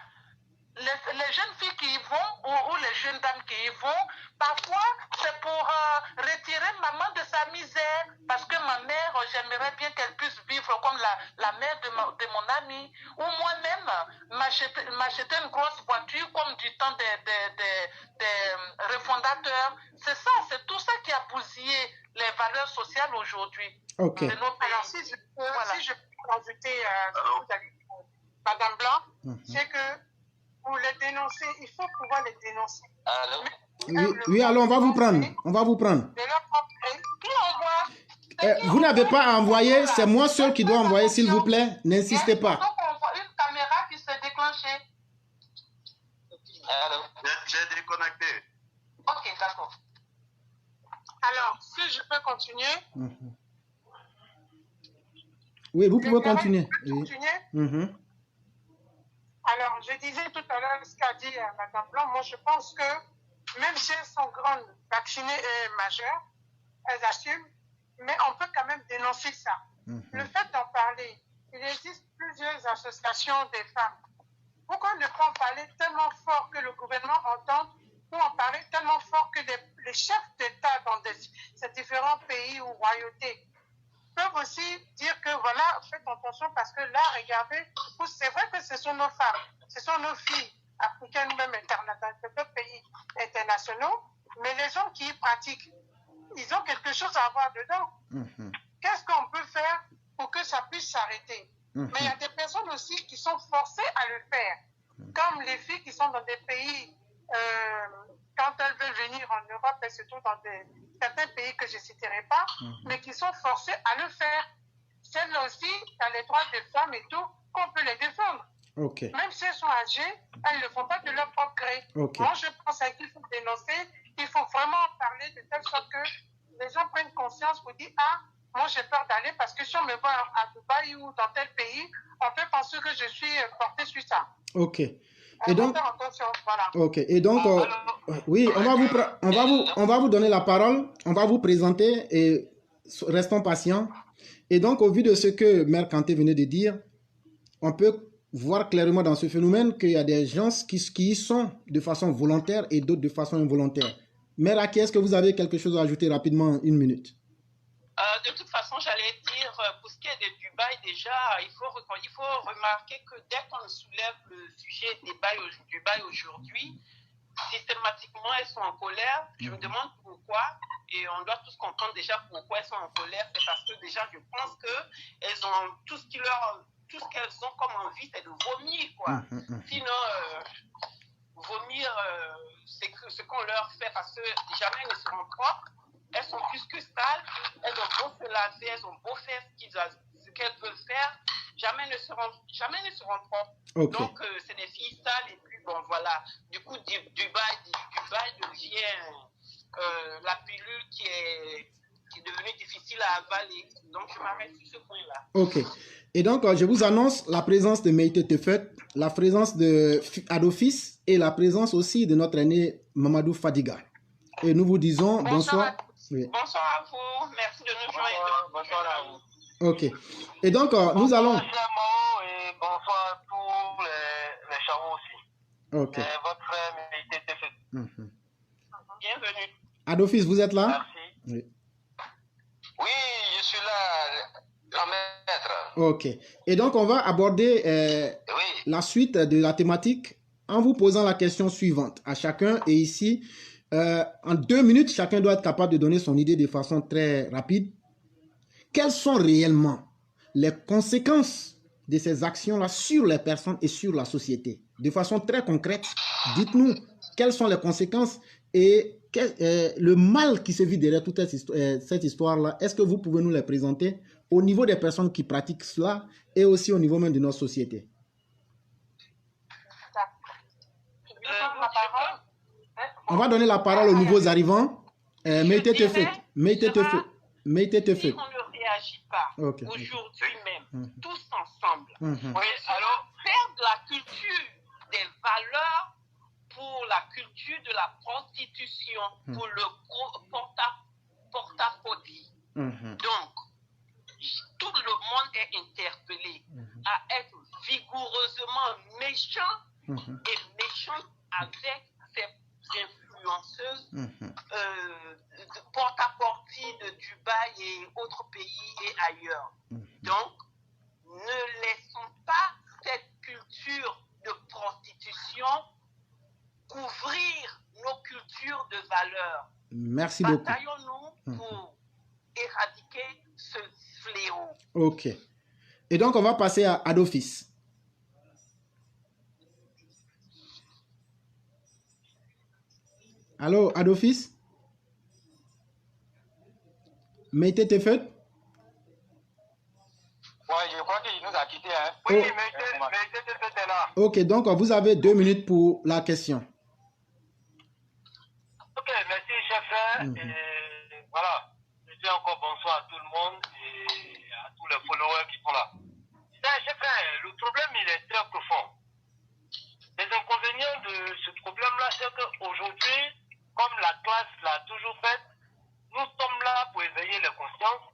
les jeunes filles qui y vont ou les jeunes dames qui y vont, parfois c'est pour retirer maman de sa misère, parce que ma mère, j'aimerais bien qu'elle puisse vivre comme la mère de mon amie, ou moi-même m'acheter une grosse voiture comme du temps des refondateurs. C'est ça, c'est tout ça qui a bousillé les valeurs sociales aujourd'hui de nos pays. Alors si je peux rajouter ce que vous avez dit, Madame Blanc, c'est que pour les dénoncer, il faut pouvoir les dénoncer. Oui, alors on va vous prendre. Vous n'avez pas à envoyer, c'est moi seul qui dois envoyer, s'il vous plaît. N'insistez pas. Donc on voit une caméra qui s'est déclenchée. J'ai déconnecté. Ok, d'accord. Alors, si je peux continuer. Oui, vous pouvez continuer. Alors, je disais tout à l'heure ce qu'a dit Mme Blanc. Moi, je pense que même si elles sont grandes, vaccinées et majeures, elles assument, mais on peut quand même dénoncer ça. Le fait d'en parler, il existe plusieurs associations des femmes. Pourquoi ne pas en parler tellement fort que le gouvernement entende, ou en parler tellement fort que les chefs d'État dans ces différents pays ou royautés peuvent aussi dire que voilà, faites attention parce que là, regardez, c'est vrai que ce sont nos femmes, ce sont nos filles africaines ou même internationales, de pays internationaux, mais les hommes qui y pratiquent, ils ont quelque chose à voir dedans. Qu'est-ce qu'on peut faire pour que ça puisse s'arrêter? Mais il y a des personnes aussi qui sont forcées à le faire, comme les filles qui sont dans des pays, quand elles veulent venir en Europe, et surtout dans certains pays que je ne citerai pas, mais qui sont forcées à le faire. celles-là aussi, dans les droits des femmes et tout, qu'on peut les défendre. Ok. Même si elles sont âgées, elles ne le font pas de leur propre gré. Ok. Moi, je pense qu'il faut dénoncer, il faut vraiment en parler de telle sorte que les gens prennent conscience pour dire, ah, moi j'ai peur d'aller parce que si on me voit à Dubaï ou dans tel pays, on peut penser que je suis portée sur ça. Ok. Et On donc, va faire attention, voilà. ok. Et donc, oui, on va vous donner la parole, on va vous présenter et restons patients. Et donc, au vu de ce que Mère Kanté venait de dire, on peut voir clairement dans ce phénomène qu'il y a des gens qui y sont de façon volontaire et d'autres de façon involontaire. Mère Aki, est-ce que vous avez quelque chose à ajouter rapidement, une minute? De toute façon, j'allais dire, pour ce qui est de Dubaï, déjà, il faut remarquer que dès qu'on soulève le sujet Dubaï aujourd'hui, systématiquement, elles sont en colère. Je me demande pourquoi, et on doit tous comprendre déjà pourquoi elles sont en colère. C'est parce que déjà, je pense qu'elles ont tout ce qu'elles ont comme envie, c'est de vomir, quoi. Sinon, vomir, c'est ce qu'on leur fait parce que jamais elles ne seront propres. Elles sont plus que sales, elles ont beau se laver, elles ont beau faire ce qu'elles veulent faire, jamais ne seront propres. Okay. Donc, c'est des filles sales et puis bon, voilà. Du coup, Dubaï devient la pilule qui est devenue difficile à avaler. Donc, je m'arrête sur ce point-là. Ok. Et donc, je vous annonce la présence de Meïté Tefet, la présence de Adofis et la présence aussi de notre aîné Mamadou Fadiga. Et nous vous disons bonsoir. Oui. Bonsoir à vous. Merci de nous joindre. Bonsoir à vous. Ok. Et donc, nous allons... Et bonsoir à tous les charros aussi. Ok. Votre frère Meïté Tefet. Bienvenue. Adofis, vous êtes là? Merci. Oui. Oui, je suis là, grand maître. Ok. Et donc, on va aborder la suite de la thématique en vous posant la question suivante à chacun. Et ici, en 2 minutes, chacun doit être capable de donner son idée de façon très rapide. Quelles sont réellement les conséquences de ces actions-là sur les personnes et sur la société? De façon très concrète, dites-nous quelles sont les conséquences et le mal qui se vit derrière toute cette histoire-là. Est-ce que vous pouvez nous les présenter au niveau des personnes qui pratiquent cela et aussi au niveau même de notre société? On va donner la parole aux nouveaux arrivants. Meïté Tefet. Meïté Tefet. Meïté Tefet. Si on ne réagit pas aujourd'hui même, tous ensemble, alors faire de la culture des valeurs pour la culture de la prostitution, pour le porte-à-porte. Donc, tout le monde est interpellé à être vigoureusement méchant et méchant avec ces influenceuses porte-à-porte de Dubaï et autres pays et ailleurs. Donc, ne laissons pas cette culture de prostitution couvrir nos cultures de valeurs. Merci beaucoup. Bataillons-nous pour éradiquer ce fléau. Ok. Et donc, on va passer à Adofis. Allô, Adofis? Meïté Tefet? Oui, je crois qu'il nous a quittés. Hein? Oui, Meïté Tefet est là. Ok, donc vous avez 2 minutes pour la question. Ok, merci, chef. Et voilà, je dis encore bonsoir à tout le monde et à tous les followers qui sont là. Chef, le problème, il est très profond. Les inconvénients de ce problème-là, c'est qu'aujourd'hui, comme la classe l'a toujours fait, nous sommes là pour éveiller les consciences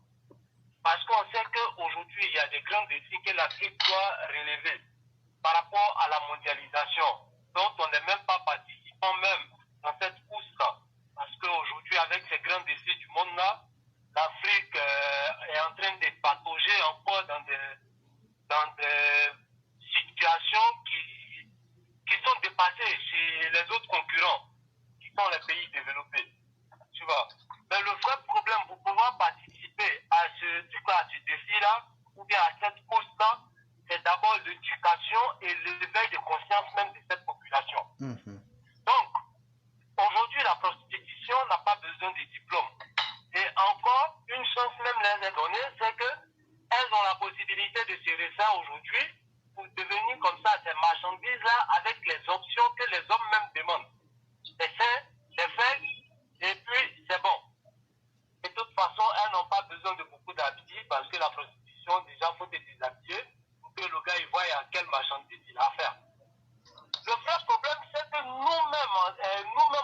parce qu'on sait qu'aujourd'hui, il y a des grands défis que l'Afrique doit relever par rapport à la mondialisation, dont on n'est même pas participant même dans cette course-là. Parce qu'aujourd'hui, avec ces grands défis du monde-là, l'Afrique est en train de patauger encore dans des situations qui sont dépassées chez les autres concurrents, qui sont les pays développés. Tu vois. Mais le vrai problème pour pouvoir participer à ce défi-là, ou bien à cette course-là, c'est d'abord l'éducation et l'éveil de conscience même de cette population. Donc, aujourd'hui, la prostitution n'a pas besoin de diplôme. Et encore, une chance même leur est donnée, c'est qu'elles ont la la prostitution, déjà, il faut te déshabiller pour que le gars il voie à quelle marchandise il a affaire. Le vrai problème, c'est que nous-mêmes,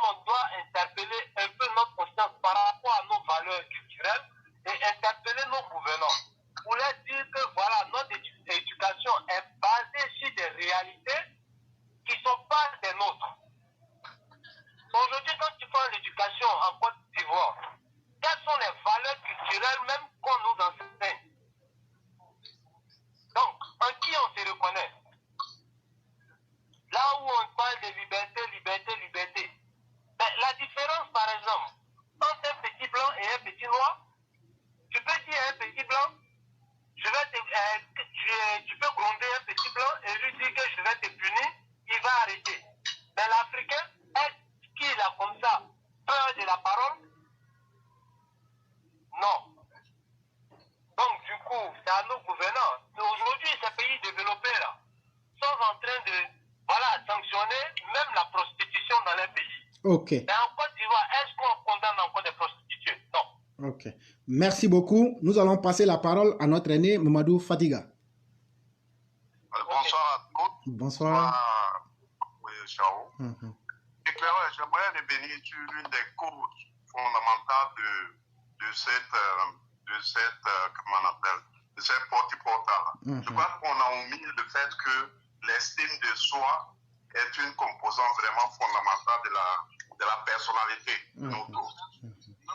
on doit interpeller un peu notre conscience par rapport à nos valeurs culturelles et interpeller nos gouvernants. Pour leur dire que voilà, notre éducation est basée sur des réalités qui ne sont pas des nôtres. Aujourd'hui, quand tu prends l'éducation en Côte d'Ivoire, quelles sont les valeurs culturelles même qu'on nous enseigne? Donc, en qui on se reconnaît? Là où on parle de liberté, mais la différence, par exemple, entre un petit blanc et un petit noir, tu peux dire à un petit blanc, tu peux gronder un petit blanc et lui dire que je vais te punir, il va arrêter. Mais l'Africain, est-ce qu'il a comme ça peur de la parole? Non. Donc, du coup, c'est à nos gouvernants. Aujourd'hui, ces pays développés là sont en train de sanctionner même la prostitution dans les pays. Ok. Mais en Côte d'Ivoire, est-ce qu'on condamne encore des prostituées? Non. Ok. Merci beaucoup. Nous allons passer la parole à notre aîné Mamadou Fadiga. Bonsoir à tous. Bonsoir. Oui, Chao. Éclaireur, j'aimerais revenir sur l'une des causes fondamentales de cette comment on appelle, de cette porte-portal. Je crois qu'on a omis le fait que l'estime de soi est une composante vraiment fondamentale de la personnalité de nos tours.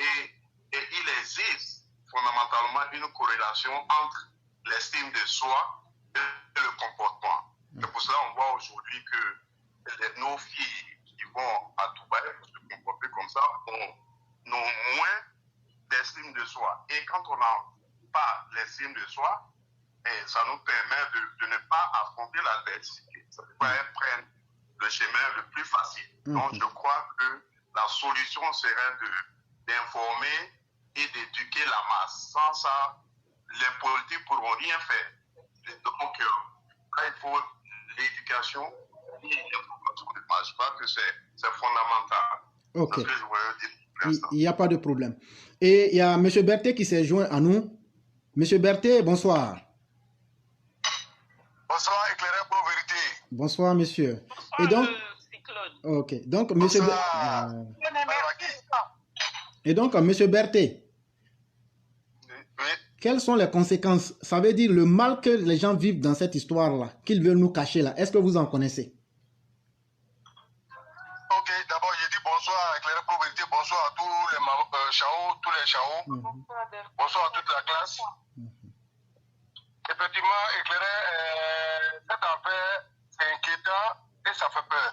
Et il existe fondamentalement une corrélation entre l'estime de soi et le comportement. C'est pour cela qu'on voit aujourd'hui que nos filles qui vont à Dubaï pour se comporter comme ça ont moins d'estime de soi. Et quand on n'a pas l'estime de soi, ça nous permet de ne pas affronter l'adversité. Ça peut prendre le chemin le plus facile. Donc je crois que la solution serait d'informer et d'éduquer la masse. Sans ça, les politiques ne pourront rien faire. Et donc, il faut l'éducation et l'information. Je crois que c'est fondamental. Ok. C'est ce que je voulais dire. Il n'y a pas de problème. Et il y a M. Berthet qui s'est joint à nous. M. Berthet, bonsoir. Bonsoir, éclairé pour vérité. Bonsoir, monsieur. Et donc, ok. Donc, monsieur. Et donc, monsieur Berthet, quelles sont les conséquences? Ça veut dire le mal que les gens vivent dans cette histoire-là, qu'ils veulent nous cacher là. Est-ce que vous en connaissez? Ok, d'abord, je dis bonsoir, éclairé pour vérité. Bonsoir à tous les Chao, tous les Chao. Bonsoir à toute la classe. Effectivement, éclairé, cette affaire, c'est inquiétant et ça fait peur.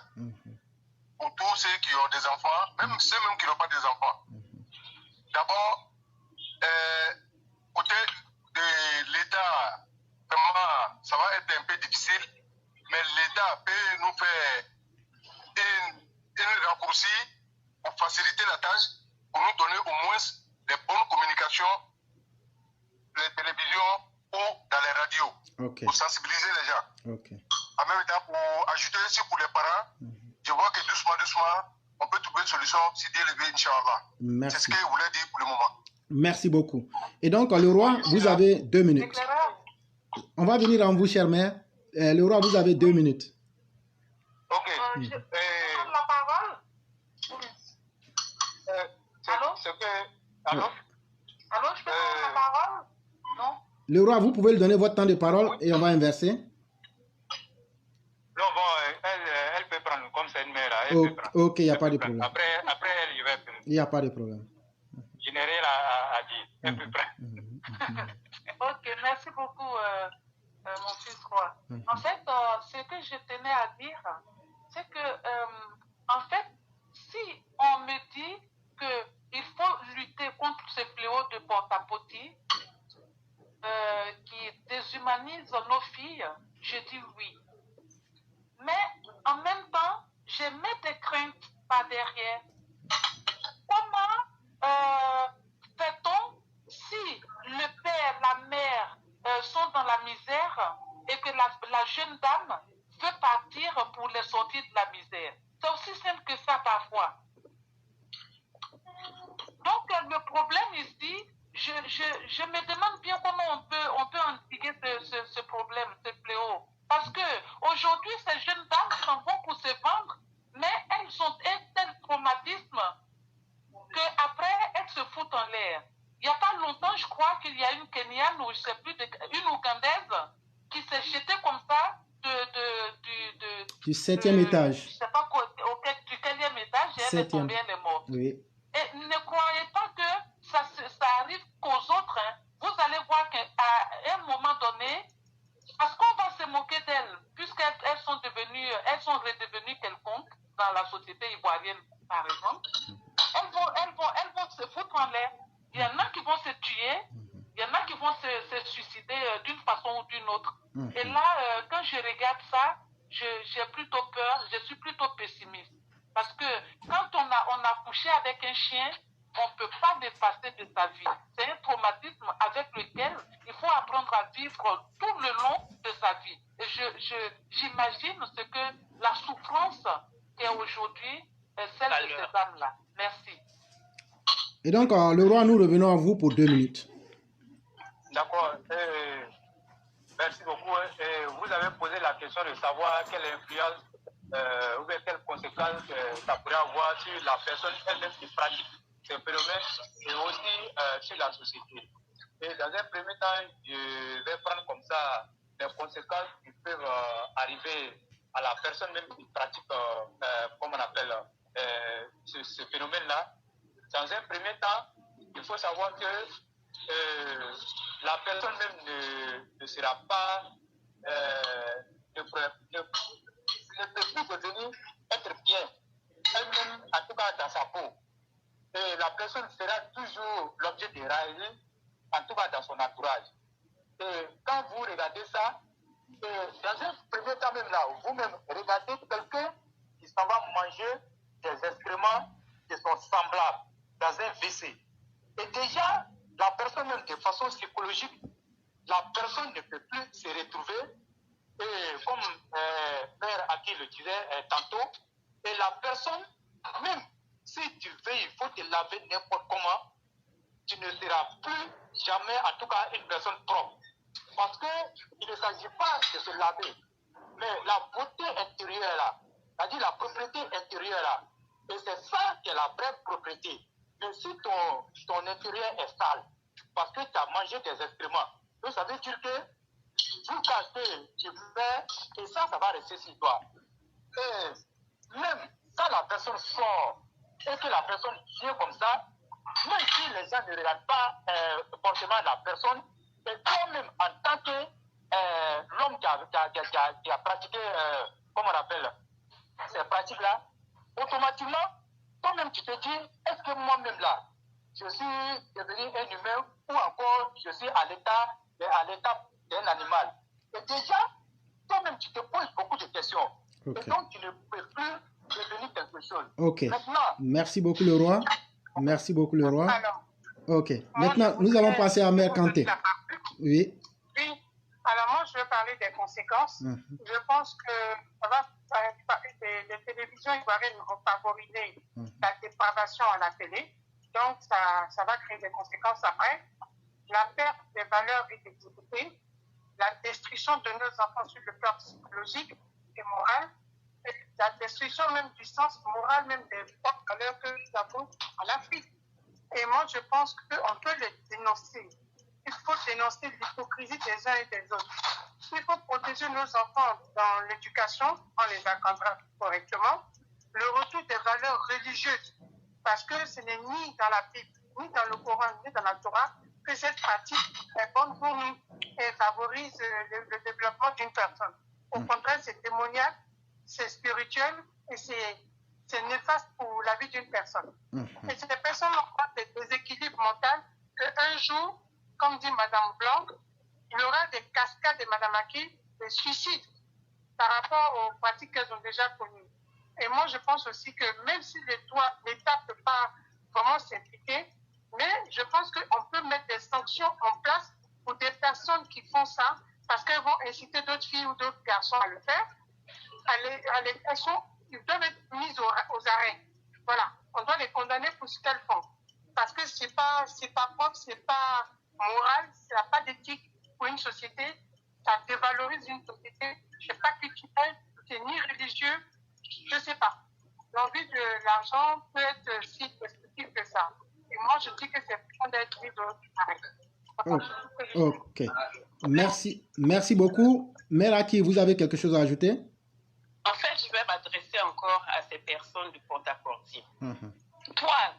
Pour tous ceux qui ont des enfants, même ceux qui n'ont pas des enfants. D'abord, côté de l'État, vraiment, ça va être un peu difficile, mais l'État peut nous faire un raccourci pour faciliter la tâche, pour nous donner au moins des bonnes communications, les télévisions ou dans les radios, pour sensibiliser les gens. En même temps, pour ajouter aussi pour les parents, je vois que doucement, on peut trouver une solution si Dieu le veut, Inch'Allah. C'est ce que je voulais dire pour le moment. Merci beaucoup. Et donc, le roi, vous avez 2 minutes. On va venir en vous, chère mère. Le roi, vous avez 2 minutes. Ok. Je prends la parole. Allô? Allô, je peux prendre la parole? Non? Le roi, vous pouvez lui donner votre temps de parole et on va inverser. Non, bon, elle peut prendre comme c'est une mère. Ok, il n'y a pas de problème. Après elle, je vais prendre. Il n'y a pas de problème. Je n'ai rien à dire. Elle peut prendre. Ok, merci beaucoup, mon fils roi. En fait, ce que je tenais à dire, c'est que, en fait, si on me dit qu'il faut lutter contre ce fléau de porte-à-potie qui déshumanise nos filles, je dis oui. Mais en même temps, je mets des craintes par derrière. Comment fait-on si le père, la mère sont dans la misère et que la jeune dame veut partir pour les sortir de la misère? C'est aussi simple que ça parfois. Donc le problème ici, je me demande bien comment on peut Il n'y a pas longtemps, je crois qu'il y a une Kenyane ou je ne sais plus, une Ougandaise qui s'est jetée comme ça du 7e étage. Je ne sais pas du quel étage, et elle est tombée, elle est morte. Oui. Et ne croyez pas que ça arrive qu'aux autres. Hein. Vous allez voir qu'à un moment donné, parce qu'on va se moquer d'elles, puisqu'elles sont redevenues quelconques dans la société ivoirienne, par exemple, elles vont se foutre en l'air. Il y en a qui vont se tuer, il y en a qui vont se suicider d'une façon ou d'une autre. Et là, quand je regarde ça, j'ai plutôt peur, je suis plutôt pessimiste. Parce que quand on a couché avec un chien, on ne peut pas dépasser de sa vie. C'est un traumatisme avec lequel il faut apprendre à vivre tout le long de sa vie. Et j'imagine ce que la souffrance est aujourd'hui, celle de ces âmes-là. Merci. Et donc, le roi, nous revenons à vous pour 2 minutes. D'accord. Merci beaucoup. Vous avez posé la question de savoir quelle influence ou bien quelles conséquences ça pourrait avoir sur la personne elle-même qui pratique ces phénomènes et aussi sur la société. Et dans un premier temps, je vais prendre comme ça les conséquences qui peuvent arriver à la personne même qui pratique, comment on appelle, ce phénomène-là. Dans un premier temps, il faut savoir que la personne même ne sera pas, ne peut plus devenir être bien, elle-même, en tout cas dans sa peau. Et la personne sera toujours l'objet de railleries, en tout cas dans son entourage. Et quand vous regardez ça, dans un premier temps même là, vous-même regardez quelqu'un qui s'en va manger des excréments qui sont semblables dans un WC. Et déjà, la personne même de façon psychologique, la personne ne peut plus se retrouver. Et comme Père Aki le disait tantôt, et la personne, même si tu veux, il faut te laver n'importe comment, tu ne seras plus jamais, en tout cas, une personne propre. Parce qu'il ne s'agit pas de se laver, mais la beauté intérieure là, c'est-à-dire la propriété intérieure là, et c'est ça qui est la vraie propriété. Mais si ton intérieur est sale, parce que tu as mangé des excréments, donc ça veut dire que vous cassez, tu fais, et ça va rester sur toi. Et même quand la personne sort et que la personne vient comme ça, même si les gens ne regardent pas forcément la personne, et toi-même en tant que l'homme qui a pratiqué, comment on appelle, ces pratiques-là, automatiquement, toi-même tu te dis, est-ce que moi-même là, je suis devenu un humain ou encore je suis à l'état d'un animal. Et déjà, toi-même tu te poses beaucoup de questions. Okay. Et donc tu ne peux plus devenir quelque chose. Ok. Maintenant, merci beaucoup le roi. Merci beaucoup le roi. Alors, ok. Maintenant, nous allons passer à Mère Kanté. Oui. Oui. Alors moi, je veux parler des conséquences. Je pense que ça va, les télévisions ivoiriennes vont favoriser la dépravation à la télé. Donc, ça va créer des conséquences après. La perte des valeurs et des dignité, la destruction de nos enfants sur le plan psychologique et moral, et la destruction même du sens moral, même des propres valeurs que nous avons en Afrique. Et moi, je pense qu'on peut les dénoncer. Il faut dénoncer l'hypocrisie des uns et des autres. Il faut protéger nos enfants dans l'éducation en les encadrant correctement. Le retour des valeurs religieuses, parce que ce n'est ni dans la Bible, ni dans le Coran, ni dans la Torah, que cette pratique est bonne pour nous et favorise le développement d'une personne. Au contraire, c'est démoniaque, c'est spirituel et c'est néfaste pour la vie d'une personne. Et ces personnes ont pas des déséquilibres mentaux qu'un jour, comme dit Madame Blanc, il y aura des cascades de Madame Aki, des suicides par rapport aux pratiques qu'elles ont déjà connues. Et moi, je pense aussi que même si l'État ne peut pas vraiment s'impliquer, mais je pense qu'on peut mettre des sanctions en place pour des personnes qui font ça, parce qu'elles vont inciter d'autres filles ou d'autres garçons à le faire. Ils doivent être mis aux arrêts. Voilà, on doit les condamner pour ce qu'elles font. Parce que c'est pas propre, c'est pas moral, ça n'a pas d'éthique pour une société, ça dévalorise une société. Je ne sais pas qui tu es, c'est ni religieux, je ne sais pas. L'envie de l'argent peut être si destructive que ça. Et moi, je dis que c'est bon d'être libre pareil. Ok. Merci beaucoup. Mère Aki, vous avez quelque chose à ajouter? En fait, je vais m'adresser encore à ces personnes de porte-à-porte. Toi,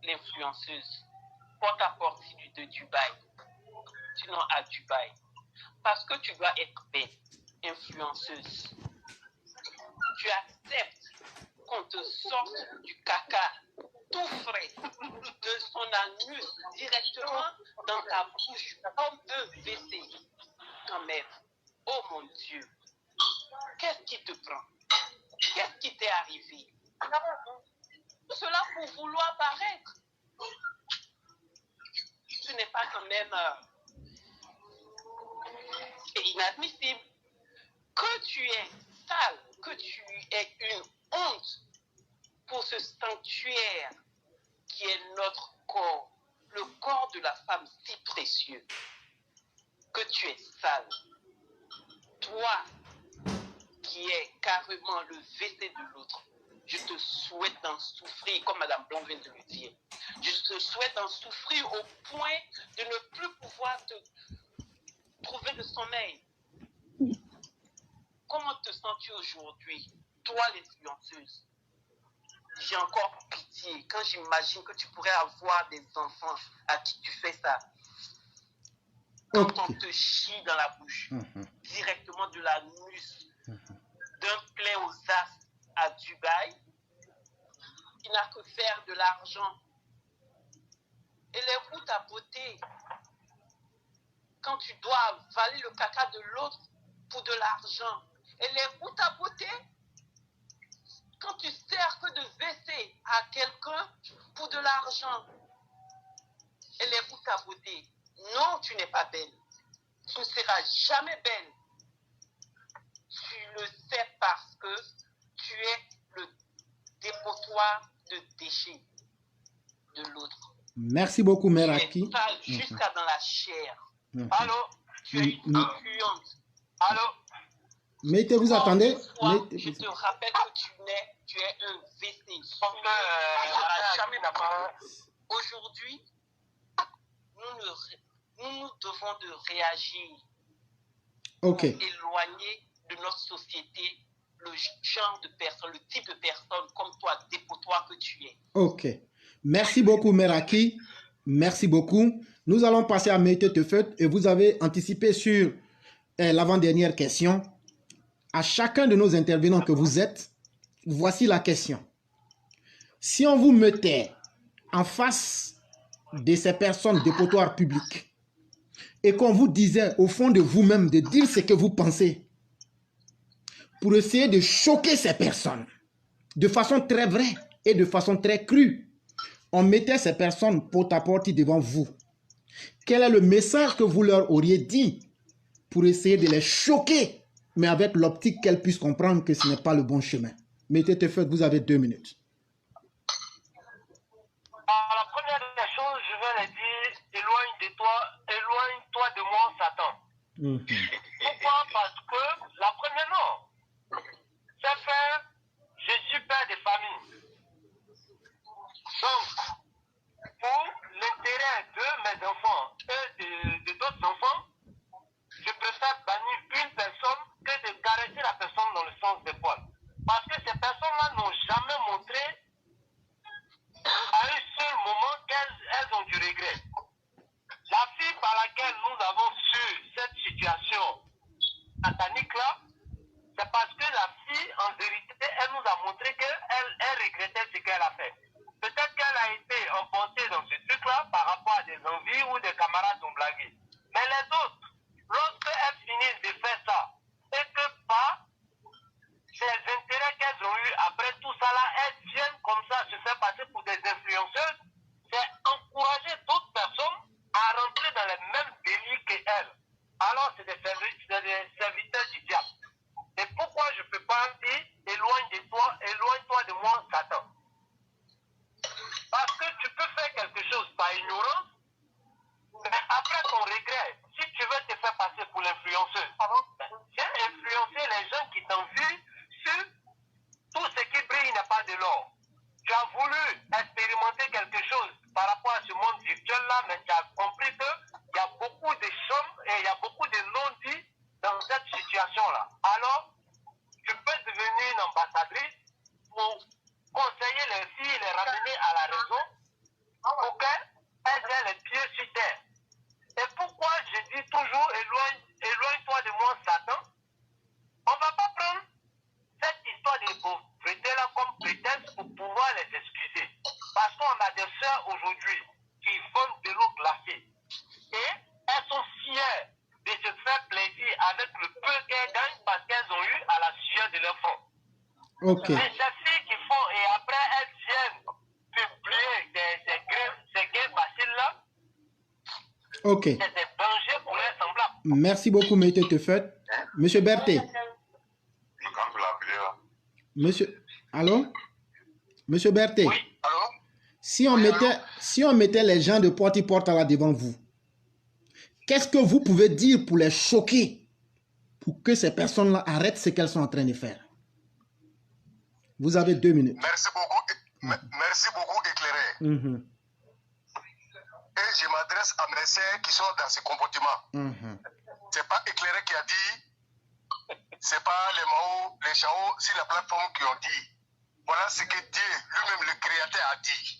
l'influenceuse, porte-à-porte de Dubaï, sinon à Dubaï, parce que tu dois être belle, influenceuse. Tu acceptes qu'on te sorte du caca tout frais de son anus directement dans ta bouche comme un WC. Quand même, oh mon Dieu, qu'est-ce qui te prend? Qu'est-ce qui t'est arrivé? Cela pour vouloir paraître. Ce n'est pas quand même c'est inadmissible. Que tu es sale, que tu es une honte pour ce sanctuaire qui est notre corps, le corps de la femme si précieux, que tu es sale. Toi qui es carrément le WC de l'autre, je te souhaite d'en souffrir, comme Madame Blanc vient de le dire. Je te souhaite d'en souffrir au point de ne plus pouvoir te trouver de sommeil. Comment te sens-tu aujourd'hui, toi l'influenceuse? J'ai encore pitié quand j'imagine que tu pourrais avoir des enfants à qui tu fais ça. Quand on te chie dans la bouche, directement de l'anus, d'un plein aux as à Dubaï, il n'a que faire de l'argent. Elle est où ta beauté? Quand tu dois avaler le caca de l'autre pour de l'argent, elle est où ta beauté? Quand tu sers que de WC à quelqu'un pour de l'argent, elle est où ta beauté? Non, tu n'es pas belle. Tu ne seras jamais belle. Tu le sais parce que tu es le dépotoir de déchets de l'autre. Merci beaucoup, Mère Aki. Tu es sale jusqu'à dans la chair. Allô? Tu es une influente. Allô? Mettez, vous attendez? Je te rappelle que tu es un WC. Aujourd'hui, nous devons de réagir pour éloigner de notre société le genre de personne, le type de personne comme toi, dépotoir que tu es. Ok. Merci beaucoup, Mère Aki. Merci beaucoup. Nous allons passer à Mettez Tefeut et vous avez anticipé sur l'avant-dernière question. À chacun de nos intervenants que vous êtes, voici la question. Si on vous mettait en face de ces personnes dépotoirs publics et qu'on vous disait au fond de vous-même de dire ce que vous pensez pour essayer de choquer ces personnes de façon très vraie et de façon très crue, on mettait ces personnes porte à porte devant vous. Quel est le message que vous leur auriez dit pour essayer de les choquer, mais avec l'optique qu'elles puissent comprendre que ce n'est pas le bon chemin? Mettez Tefeut, vous avez 2 minutes. La première des choses, je vais les dire, éloigne-toi de moi, Satan. Pourquoi? Parce que la première, non. C'est fait, je suis père de famille. Donc, pour l'intérêt de mes enfants et de d'autres enfants, je préfère bannir une personne que de caresser la personne dans le sens des poils. Parce que ces personnes-là n'ont jamais montré à un seul moment qu'elles ont du regret. La fille par laquelle nous avons su cette situation satanique-là, c'est parce que la fille, en vérité, elle nous a montré qu'elle regrettait ce qu'elle a fait. Peut-être qu'elle a été emportée dans ce truc-là par rapport à des envies ou des camarades ont blagué. Mais les autres, lorsqu'elles finissent de faire ça, et que pas ces intérêts qu'elles ont eu après tout ça là, elles viennent comme ça se faire passer pour des influenceuses, c'est encourager d'autres personnes à rentrer dans les mêmes délits qu'elles. Alors c'est des serviteurs du diable. Et pourquoi je ne peux pas dire éloigne-toi de moi, Satan? Parce que tu peux faire quelque chose par ignorance, mais après ton regret, si tu veux te faire passer pour l'influenceuse, j'ai influencé les gens qui t'envient sur tout ce qui brille n'est pas de l'or. Tu as voulu expérimenter quelque chose par là, mais tu as compris qu'il y a beaucoup de chambres et il y a beaucoup de non-dits dans cette situation-là. Alors, tu peux devenir une ambassadrice pour conseiller les filles, les ramener à la raison, pour qu'elles aient les pieds sur terre. Et pourquoi je dis toujours éloigne-toi de moi, Satan? On ne va pas prendre cette histoire de pauvreté-là comme prétexte pour pouvoir les excuser. Parce qu'on a des sœurs aujourd'hui qui vendent de l'eau glacée. Et elles sont fières de se faire plaisir avec le peu qu'elles gagnent parce qu'elles ont eu à la sueur de leur front. Ok. Mais ces filles qui font, et après elles viennent publier ces gains faciles-là, Ok. c'est des dangers pour leurs semblables. Merci beaucoup, Maïté Tefet. Monsieur Berthet. Quand vous l'appelez là. Monsieur. Allô? Monsieur Berthet. Oui, allô? Si on mettait les gens de porte-à-porte là devant vous, qu'est-ce que vous pouvez dire pour les choquer, pour que ces personnes-là arrêtent ce qu'elles sont en train de faire? Vous avez 2 minutes. Merci beaucoup, éclairé. Mhm. Et je m'adresse à mes sœurs qui sont dans ce comportement. Mhm. C'est pas éclairé qui a dit, c'est pas les Mao, les Chao sur la plateforme qui ont dit. Voilà ce que Dieu lui-même, le Créateur, a dit.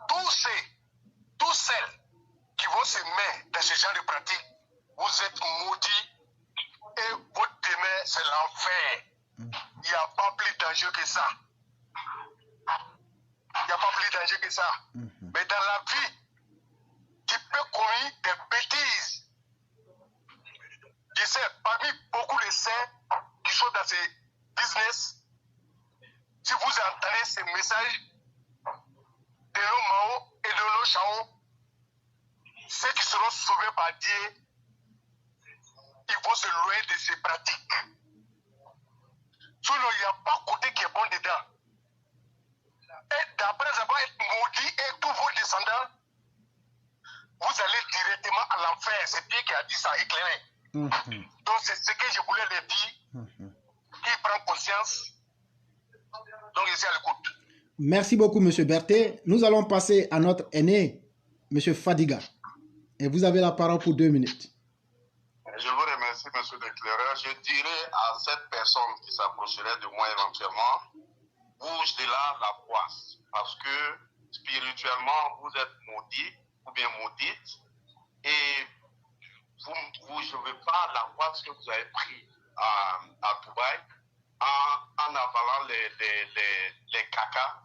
Tous celles qui vont se mettre dans ce genre de pratique, vous êtes maudits et votre demain, c'est l'enfer. Il n'y a pas plus dangereux que ça. Il n'y a pas plus dangereux que ça. Mais dans la vie, tu peux commettre des bêtises. Je sais, parmi beaucoup de saints qui sont dans ces business, si vous entendez ces messages de nos Mao et de nos Chao, ceux qui seront sauvés par Dieu, ils vont se louer de ces pratiques. Sinon, il n'y a pas côté qui est bon dedans. Et d'après avoir été maudit et tous vos descendants, vous allez directement à l'enfer. C'est Dieu qui a dit ça, éclairé. Donc c'est ce que je voulais leur dire. Qu'ils prennent conscience. Donc ici à l'écoute. Merci beaucoup, Monsieur Berthet. Nous allons passer à notre aîné, Monsieur Fadiga. Et vous avez la parole pour 2 minutes. Je vous remercie, monsieur l'éclaireur. Je dirais à cette personne qui s'approcherait de moi éventuellement, bouge de là la poisse. Parce que spirituellement, vous êtes maudit ou bien maudite. Et je ne veux pas la poisse que vous avez prise à Dubaï en avalant les cacas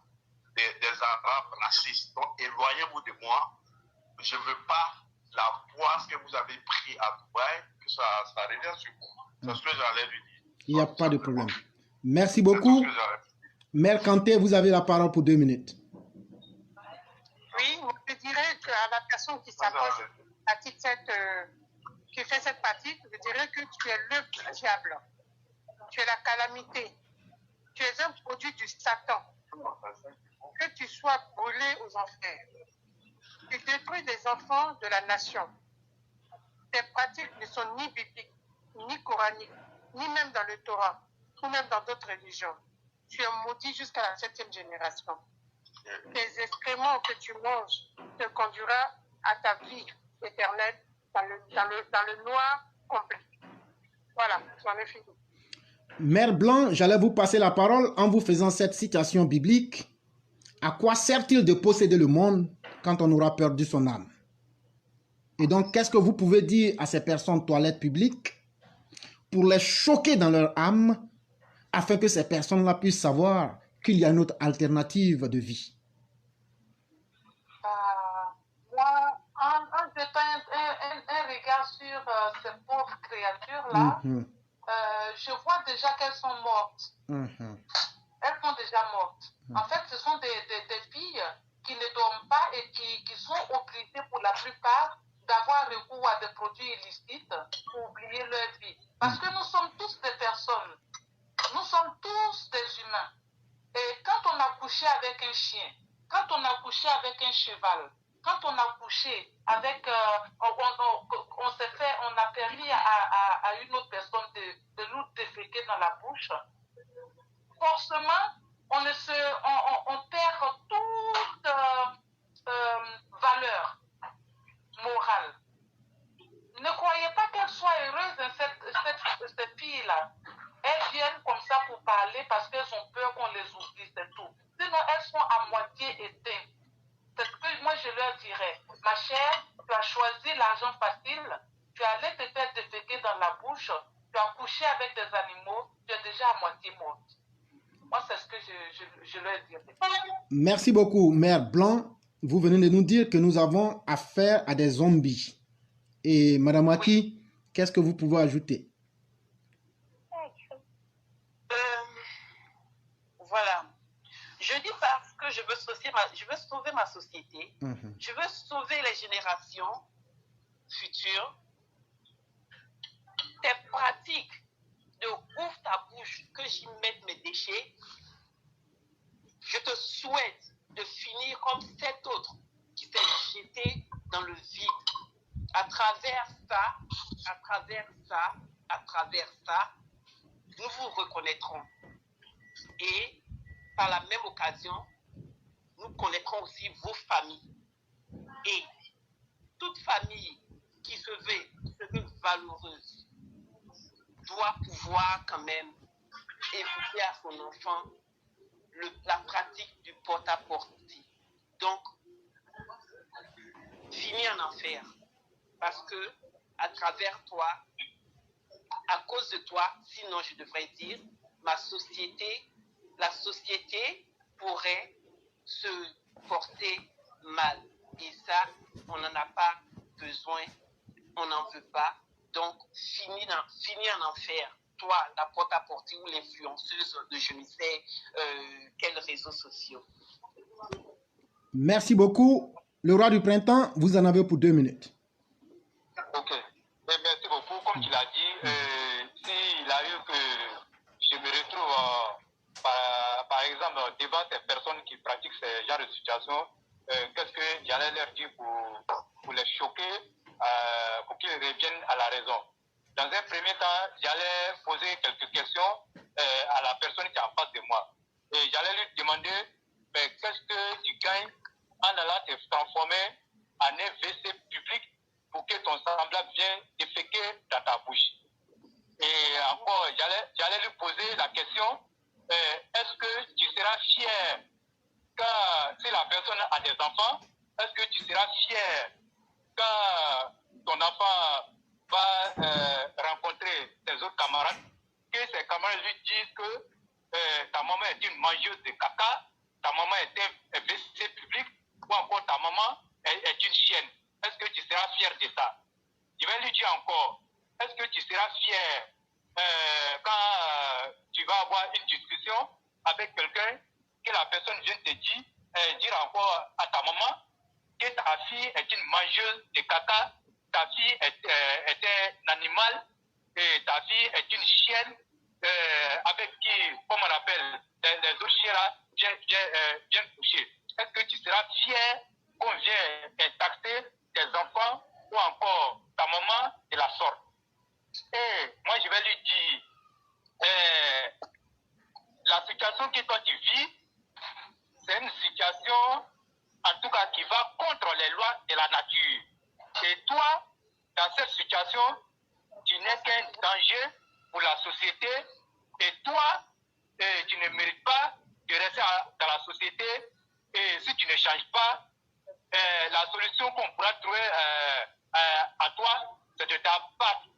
des Arabes racistes. Donc, éloignez-vous de moi. Je ne veux pas la poisse que vous avez prise à Dubaï, que ça revienne sur vous. C'est ce que j'allais lui dire. Il n'y a pas de problème. Merci beaucoup. Mère Kanté, vous avez la parole pour 2 minutes. Oui, je dirais qu'à la personne qui s'approche, qui fait cette pratique, je dirais que tu es le diable. Tu es la calamité. Tu es un produit du Satan. Que tu sois brûlé aux enfers. Tu détruis les enfants de la nation. Tes pratiques ne sont ni bibliques, ni coraniques, ni même dans le Torah, ou même dans d'autres religions. Tu es maudit jusqu'à la 7e génération. Tes excréments que tu manges te conduira à ta vie éternelle dans le noir complet. Voilà, j'en ai fini. Mère Blanc, j'allais vous passer la parole en vous faisant cette citation biblique. À quoi sert-il de posséder le monde quand on aura perdu son âme? Et donc, qu'est-ce que vous pouvez dire à ces personnes toilettes publiques pour les choquer dans leur âme afin que ces personnes-là puissent savoir qu'il y a une autre alternative de vie? Moi, en jetant un regard sur ces pauvres créatures-là, je vois déjà qu'elles sont mortes. Elles sont déjà mortes. En fait, ce sont des filles qui ne dorment pas et qui sont obligées pour la plupart d'avoir recours à des produits illicites pour oublier leur vie. Parce que nous sommes tous des personnes. Nous sommes tous des humains. Et quand on a couché avec un chien, quand on a couché avec un cheval, quand on a couché avec, on a permis à une autre personne de nous déféquer dans la bouche, forcément, on perd toute valeur. parler parce qu'elles ont peur qu'on les oublie, c'est tout. Sinon, elles sont à moitié éteintes. C'est ce que moi je leur dirais. Ma chère, tu as choisi l'argent facile, tu es allé te faire déféquer dans la bouche, tu as couché avec des animaux, tu es déjà à moitié morte. Moi, c'est ce que je leur dirais. Merci beaucoup, Mère Blanc. Vous venez de nous dire que nous avons affaire à des zombies. Et Madame Aki, qu'est-ce que vous pouvez ajouter? Voilà. Je dis parce que je veux sauver ma société. Je veux sauver les générations futures. Tes pratiques de ouvre ta bouche, que j'y mette mes déchets, je te souhaite de finir comme cet autre qui s'est jeté dans le vide. À travers ça, nous vous reconnaîtrons. Et par la même occasion, nous connaîtrons aussi vos familles. Et toute famille qui se veut valeureuse doit pouvoir quand même éviter à son enfant la pratique du porte-à-porte. Donc, finis en enfer. Parce que, à travers toi, à cause de toi, sinon je devrais dire, la société pourrait se porter mal. Et ça, on n'en a pas besoin, on n'en veut pas. Donc, finis en enfer. Toi, la porte-à-porte ou l'influenceuse de je ne sais quels réseaux sociaux. Merci beaucoup. Le roi du printemps, vous en avez pour 2 minutes. Ok. Merci beaucoup. Comme tu l'as dit, s'il a eu que je me retrouve, par exemple, devant ces personnes qui pratiquent ce genre de situation, qu'est-ce que j'allais leur dire pour les choquer, pour qu'ils reviennent à la raison. Dans un premier temps, j'allais poser quelques questions à la personne qui est en face de moi. Et j'allais lui demander, mais qu'est-ce que tu gagnes en allant te transformer en un WC public pour que ton semblable vienne déféquer dans ta bouche. Et encore, j'allais lui poser la question, est-ce que tu seras fier si la personne a des enfants, est-ce que tu seras fier quand ton enfant va rencontrer ses autres camarades, que ses camarades lui disent que ta maman est une mangeuse de caca, ta maman est un WC public, ou encore ta maman est une chienne. Est-ce que tu seras fier de ça? Je vais lui dire encore, est-ce que tu seras fier quand tu vas avoir une discussion avec quelqu'un, que la personne vient te dire encore à ta maman que ta fille est une mangeuse de caca, ta fille est un animal, et ta fille est une chienne avec qui, comme on appelle, les autres chiens là, viennent coucher. Est-ce que tu seras fier qu'on vienne taxer tes enfants ou encore ta maman de la sorte? Et moi, je vais lui dire, la situation que toi tu vis, c'est une situation, en tout cas, qui va contre les lois de la nature. Et toi, dans cette situation, tu n'es qu'un danger pour la société. Et toi, tu ne mérites pas de rester dans la société. Et si tu ne changes pas, la solution qu'on pourra trouver à toi, c'est de t'abattre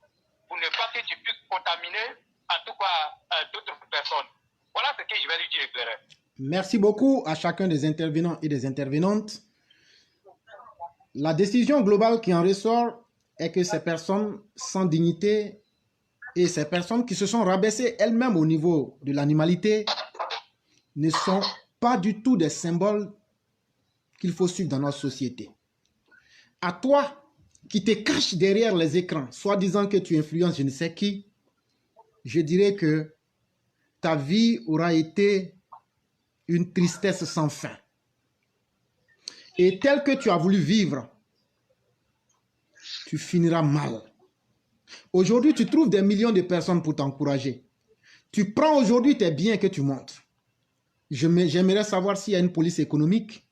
pour ne pas que tu puisses contaminer, en tout cas, d'autres personnes. Voilà ce que je vais lui dire, Claire. Merci beaucoup à chacun des intervenants et des intervenantes. La décision globale qui en ressort est que ces personnes sans dignité et ces personnes qui se sont rabaissées elles-mêmes au niveau de l'animalité ne sont pas du tout des symboles qu'il faut suivre dans notre société. À toi qui te caches derrière les écrans, soit disant que tu influences je ne sais qui, je dirais que ta vie aura été une tristesse sans fin. Et tel que tu as voulu vivre, tu finiras mal. Aujourd'hui, tu trouves des millions de personnes pour t'encourager. Tu prends aujourd'hui tes biens que tu montres. J'aimerais savoir s'il y a une police économique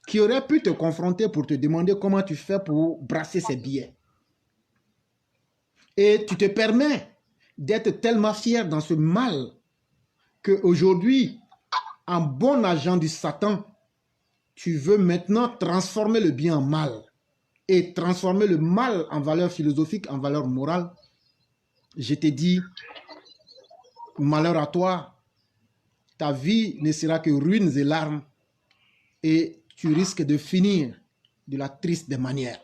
qui aurait pu te confronter pour te demander comment tu fais pour brasser ces billets. Et tu te permets d'être tellement fier dans ce mal qu'aujourd'hui, en bon agent du Satan, tu veux maintenant transformer le bien en mal et transformer le mal en valeur philosophique, en valeur morale, je te dis, malheur à toi, ta vie ne sera que ruines et larmes et tu risques de finir de la triste des manières.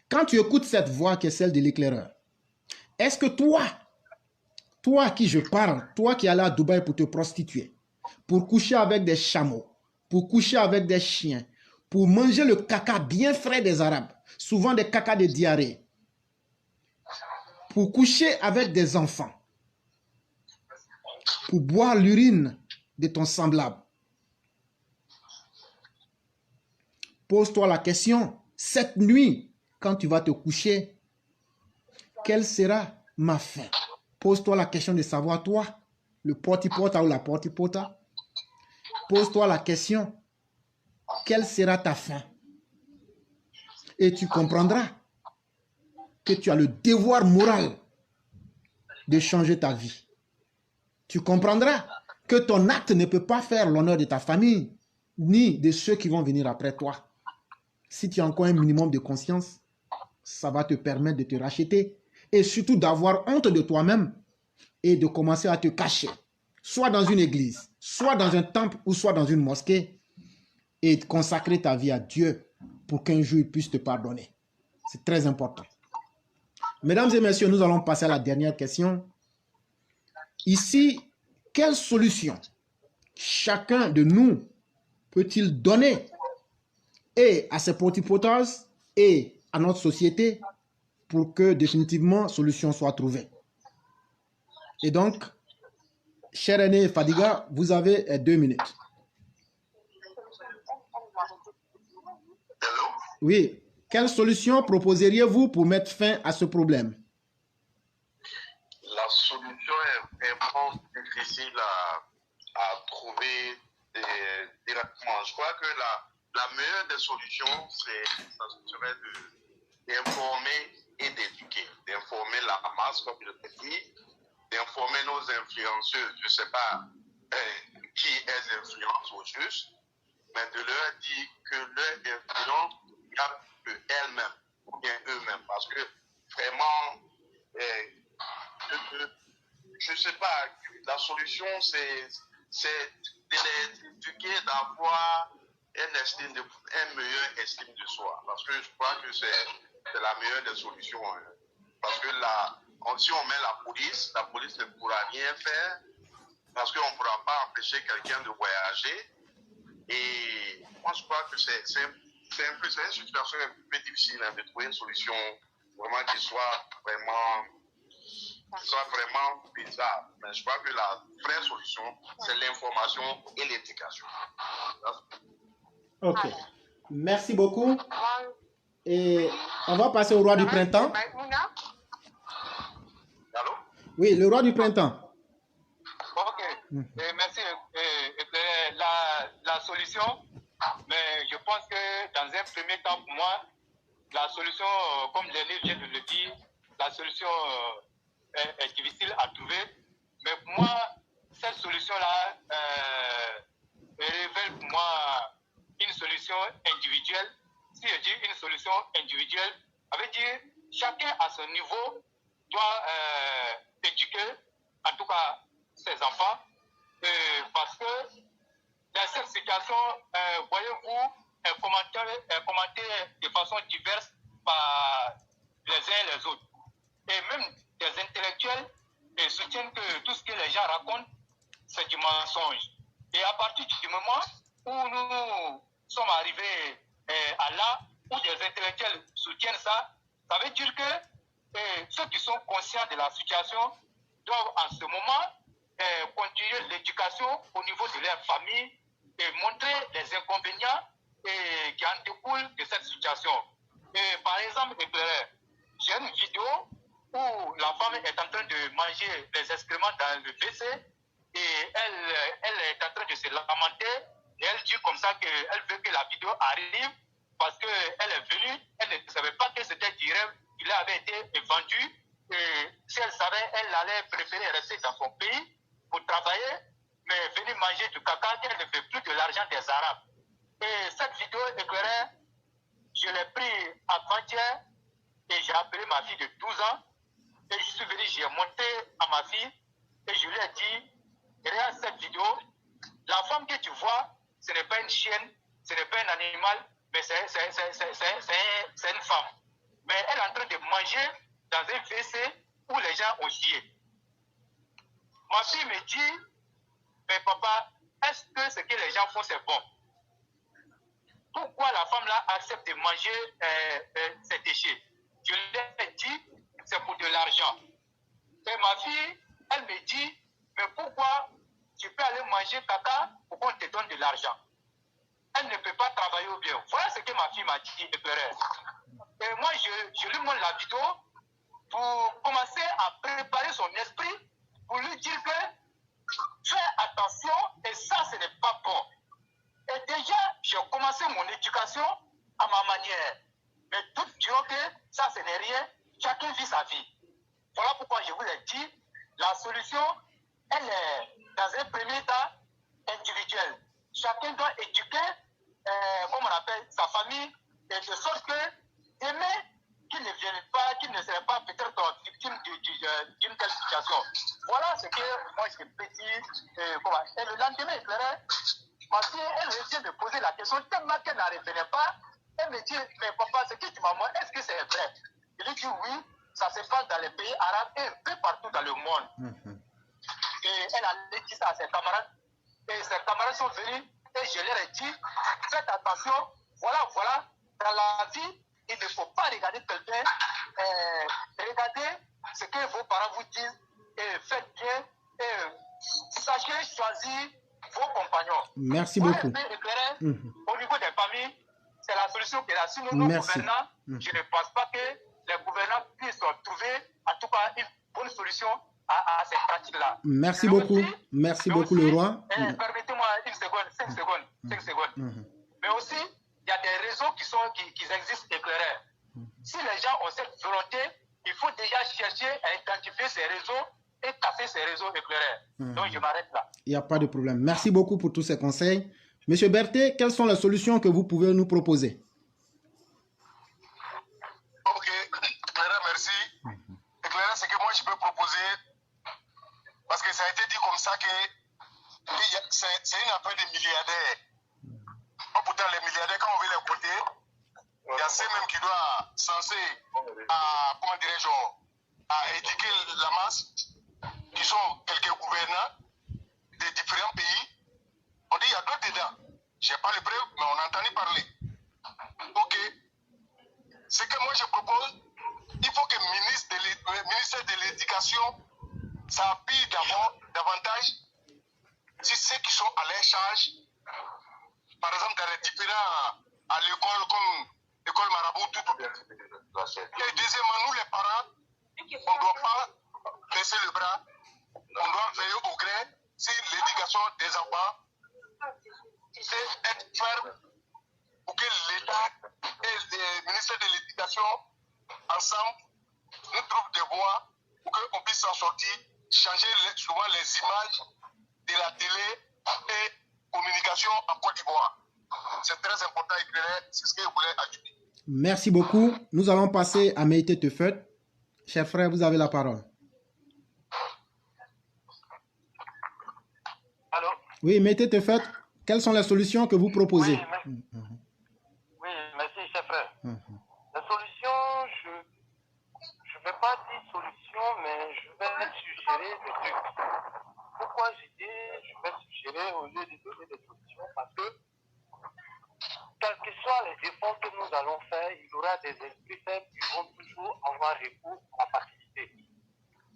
Quand tu écoutes cette voix qui est celle de l'éclaireur, est-ce que toi à qui je parle, toi qui es allé à Dubaï pour te prostituer, pour coucher avec des chameaux, pour coucher avec des chiens, pour manger le caca bien frais des Arabes, souvent des caca de diarrhée, pour coucher avec des enfants, pour boire l'urine de ton semblable. Pose-toi la question, cette nuit, quand tu vas te coucher, quelle sera ma fin? Pose-toi la question de savoir, toi, le porti-pota ou la porti-pota. Pose-toi la question, quelle sera ta fin? Et tu comprendras que tu as le devoir moral de changer ta vie. Tu comprendras que ton acte ne peut pas faire l'honneur de ta famille, ni de ceux qui vont venir après toi. Si tu as encore un minimum de conscience, ça va te permettre de te racheter et surtout d'avoir honte de toi-même et de commencer à te cacher, soit dans une église, soit dans un temple ou soit dans une mosquée, et de consacrer ta vie à Dieu pour qu'un jour il puisse te pardonner. C'est très important. Mesdames et messieurs, nous allons passer à la dernière question. Ici, quelle solution chacun de nous peut-il donner et à ses potipotas et à notre société pour que définitivement solution soit trouvée? Et donc, cher aîné Fadiga, vous avez 2 minutes. Oui. Quelle solution proposeriez-vous pour mettre fin à ce problème? La solution est vraiment difficile à trouver directement. Je crois que la meilleure des solutions, ça serait d'informer et d'éduquer. D'informer la masse, comme je l'ai dit, d'informer nos influenceurs. Je ne sais pas qui elles influencent au juste, mais de leur dire que leur influence regarde que elles-mêmes, ou bien eux-mêmes. Parce que vraiment, je ne sais pas, la solution, c'est de les éduquer, d'avoir un meilleur estime de soi. Parce que je crois que c'est la meilleure des solutions. Hein. Parce que si on met la police ne pourra rien faire. Parce qu'on ne pourra pas empêcher quelqu'un de voyager. Et moi, je crois que c'est une situation un peu difficile de trouver une solution vraiment qui soit vraiment bizarre. Mais je crois que la vraie solution, c'est l'information et l'éducation. Ok. Merci beaucoup. Et on va passer au roi du printemps. Allô? Oui, le roi du printemps. Ok. Merci. La solution, mais je pense que dans un premier temps, pour moi, la solution, comme Léné vient de le dire, la solution est difficile à trouver. Mais pour moi, cette solution-là révèle pour moi une solution individuelle. Si je dis une solution individuelle, ça veut dire chacun à son niveau doit éduquer, en tout cas ses enfants, parce que dans cette situation, voyez-vous, commenté de façon diverse par les uns et les autres. Et même des intellectuels soutiennent que tout ce que les gens racontent, c'est du mensonge. Et à partir du moment où nous sommes arrivés à là, où des intellectuels soutiennent ça, ça veut dire que ceux qui sont conscients de la situation doivent en ce moment continuer l'éducation au niveau de leur famille et montrer les inconvénients qui en découlent de cette situation. Par exemple, j'ai une vidéo où la femme est en train de manger des excréments dans le WC et elle est en train de se lamenter et elle dit comme ça qu'elle veut que la vidéo arrive parce qu'elle est venue, elle ne savait pas que c'était du rêve qui avait été vendu et si elle savait, elle allait préférer rester dans son pays pour travailler mais venir manger du caca, qu'elle ne fait plus de l'argent des Arabes. Et cette vidéo éclairée, je l'ai pris avant-hier et j'ai appelé ma fille de 12 ans. Et je suis venu, j'ai monté à ma fille et je lui ai dit, regarde cette vidéo, la femme que tu vois, ce n'est pas une chienne, ce n'est pas un animal, mais c'est une femme. Mais elle est en train de manger dans un WC où les gens ont chié. Ma fille me dit, mais papa, est-ce que ce que les gens font, c'est bon? Pourquoi la femme-là accepte de manger ses déchets? Je lui ai dit, c'est pour de l'argent. Et ma fille, elle me dit, mais pourquoi tu peux aller manger caca pour qu'on te donne de l'argent? Elle ne peut pas travailler au bien. Voilà ce que ma fille m'a dit, et moi, je lui montre la vidéo pour commencer à préparer son esprit, pour lui dire que fais attention et ça, ce n'est pas bon. Et déjà, j'ai commencé mon éducation à ma manière. Mais tout diront que ça, ce n'est rien. Chacun vit sa vie. Voilà pourquoi je vous ai dit, la solution, elle est dans un premier temps individuelle. Chacun doit éduquer, comme on appelle, sa famille, et de sorte que demain, qu'il ne vienne pas, qu'il ne serait pas peut-être victime d'une telle situation. Voilà ce que moi je peux dire. Et le lendemain, ma fille, elle vient me poser la question, tellement qu'elle n'en revenait pas. Elle me dit, mais papa, ce que tu m'as montré, est-ce que c'est vrai? Je lui dis oui, ça se passe dans les pays arabes et un peu partout dans le monde. Et elle a dit ça à ses camarades. Et ses camarades sont venus et je leur ai dit, faites attention, voilà, dans la vie, il ne faut pas regarder quelqu'un, regardez ce que vos parents vous disent et faites bien et sachez choisir vos compagnons. Merci beaucoup. Au niveau des familles, c'est la solution que là. Sinon, nos gouvernants, je ne pense pas que les gouvernants puissent trouver, en tout cas, une bonne solution à ces pratiques-là. Merci beaucoup. Merci beaucoup, le roi. Permettez-moi une seconde, 5 secondes. Mais aussi, il y a des réseaux qui existent éclairés. Si les gens ont cette volonté, il faut déjà chercher à identifier ces réseaux et casser ces réseaux éclairés. Donc, je m'arrête là. Il n'y a pas de problème. Merci beaucoup pour tous ces conseils. Monsieur Berthet, quelles sont les solutions que vous pouvez nous proposer? Ok, Clara, merci. Et Clara, ce que moi je peux proposer, parce que ça a été dit comme ça que c'est une affaire de milliardaires. Pourtant, les milliardaires, quand on veut les côtés, il y a ceux même qui doivent censer à, comment dirais-je, à éduquer la masse, qui sont quelques gouvernants de différents pays. On dit il y a d'autres dedans. Je n'ai pas le preuve, mais on a entendu parler. Ok. Ce que moi je propose, il faut que le ministère de l'Éducation s'appuie d'abord davantage sur ceux qui sont à leur charge. Par exemple, dans les différents, à l'école, comme l'école Marabout, tout. Et deuxièmement, nous les parents, on ne doit pas baisser le bras. On doit veiller au gré sur l'éducation des enfants. C'est être ferme pour que l'État et le ministère de l'Éducation, ensemble, nous trouvent des voies pour qu'on puisse s'en sortir, changer souvent les images de la télé et communication en Côte d'Ivoire. C'est très important et clair, c'est ce que je voulais ajouter. Merci beaucoup. Nous allons passer à Meïté Tefet. Cher frère, vous avez la parole. Allô? Oui, Meïté Tefet, quelles sont les solutions que vous proposez? Oui, merci, cher frère. La solution, je ne vais pas dire solution, mais je vais suggérer des trucs. Pourquoi je dis je vais suggérer au lieu de donner des solutions? Parce que, quels que soient les efforts que nous allons faire, il y aura des esprits faibles qui vont toujours avoir recours à la facilité.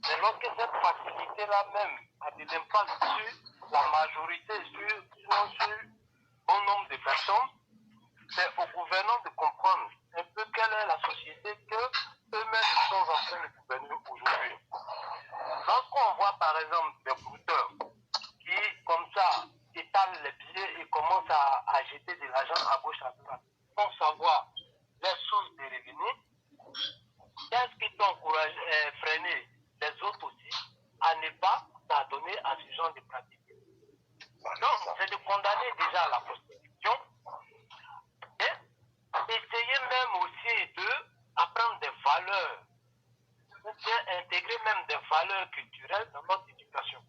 Mais lorsque cette facilité-là même a des impacts sur la majorité, sur bon nombre de personnes, c'est aux gouvernants de comprendre un peu quelle est la société qu'eux-mêmes sont en train de gouverner aujourd'hui. Lorsqu'on voit par exemple des brouteurs qui, comme ça, étalent les billets et commencent à jeter de l'argent à gauche à droite, sans savoir les sources de revenus, qu'est-ce qui doit freiner les autres aussi à ne pas s'adonner à ce genre de pratiques? bien intégrer même des valeurs culturelles dans notre éducation.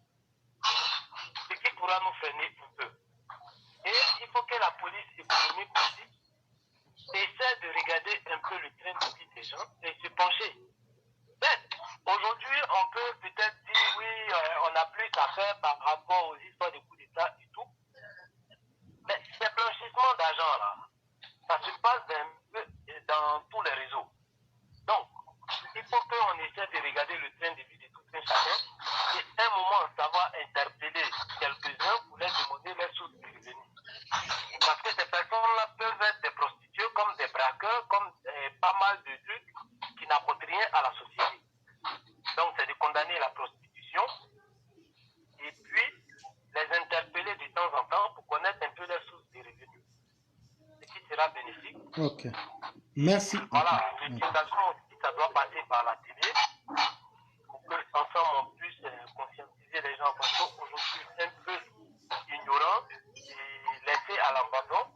Ce qui pourra nous freiner un peu. Et il faut que la police économique aussi essaie de regarder un peu le train de vie des gens et se pencher. Aujourd'hui, on peut peut-être dire oui, on a plus à faire par rapport aux histoires de coups d'État et tout. Mais ces blanchissement d'argent là, ça se passe un peu dans tous les réseaux. Donc, il faut qu'on essaie de regarder le train de vie de tout un chacun et à un moment savoir interpeller quelques-uns pour leur demander les sources de revenus. Parce que ces personnes-là peuvent être des prostituées, comme des braqueurs, comme pas mal de trucs qui n'apportent rien à la société. Donc, c'est de condamner la prostitution et puis les interpeller de temps en temps pour connaître un peu les sources de revenus. Ce qui sera bénéfique. Ok. Merci. Voilà, l'éducation aussi, ça doit passer par la télé pour qu'ensemble on puisse conscientiser les gens. Parce qu'aujourd'hui, c'est un peu ignorant et laissé à l'abandon.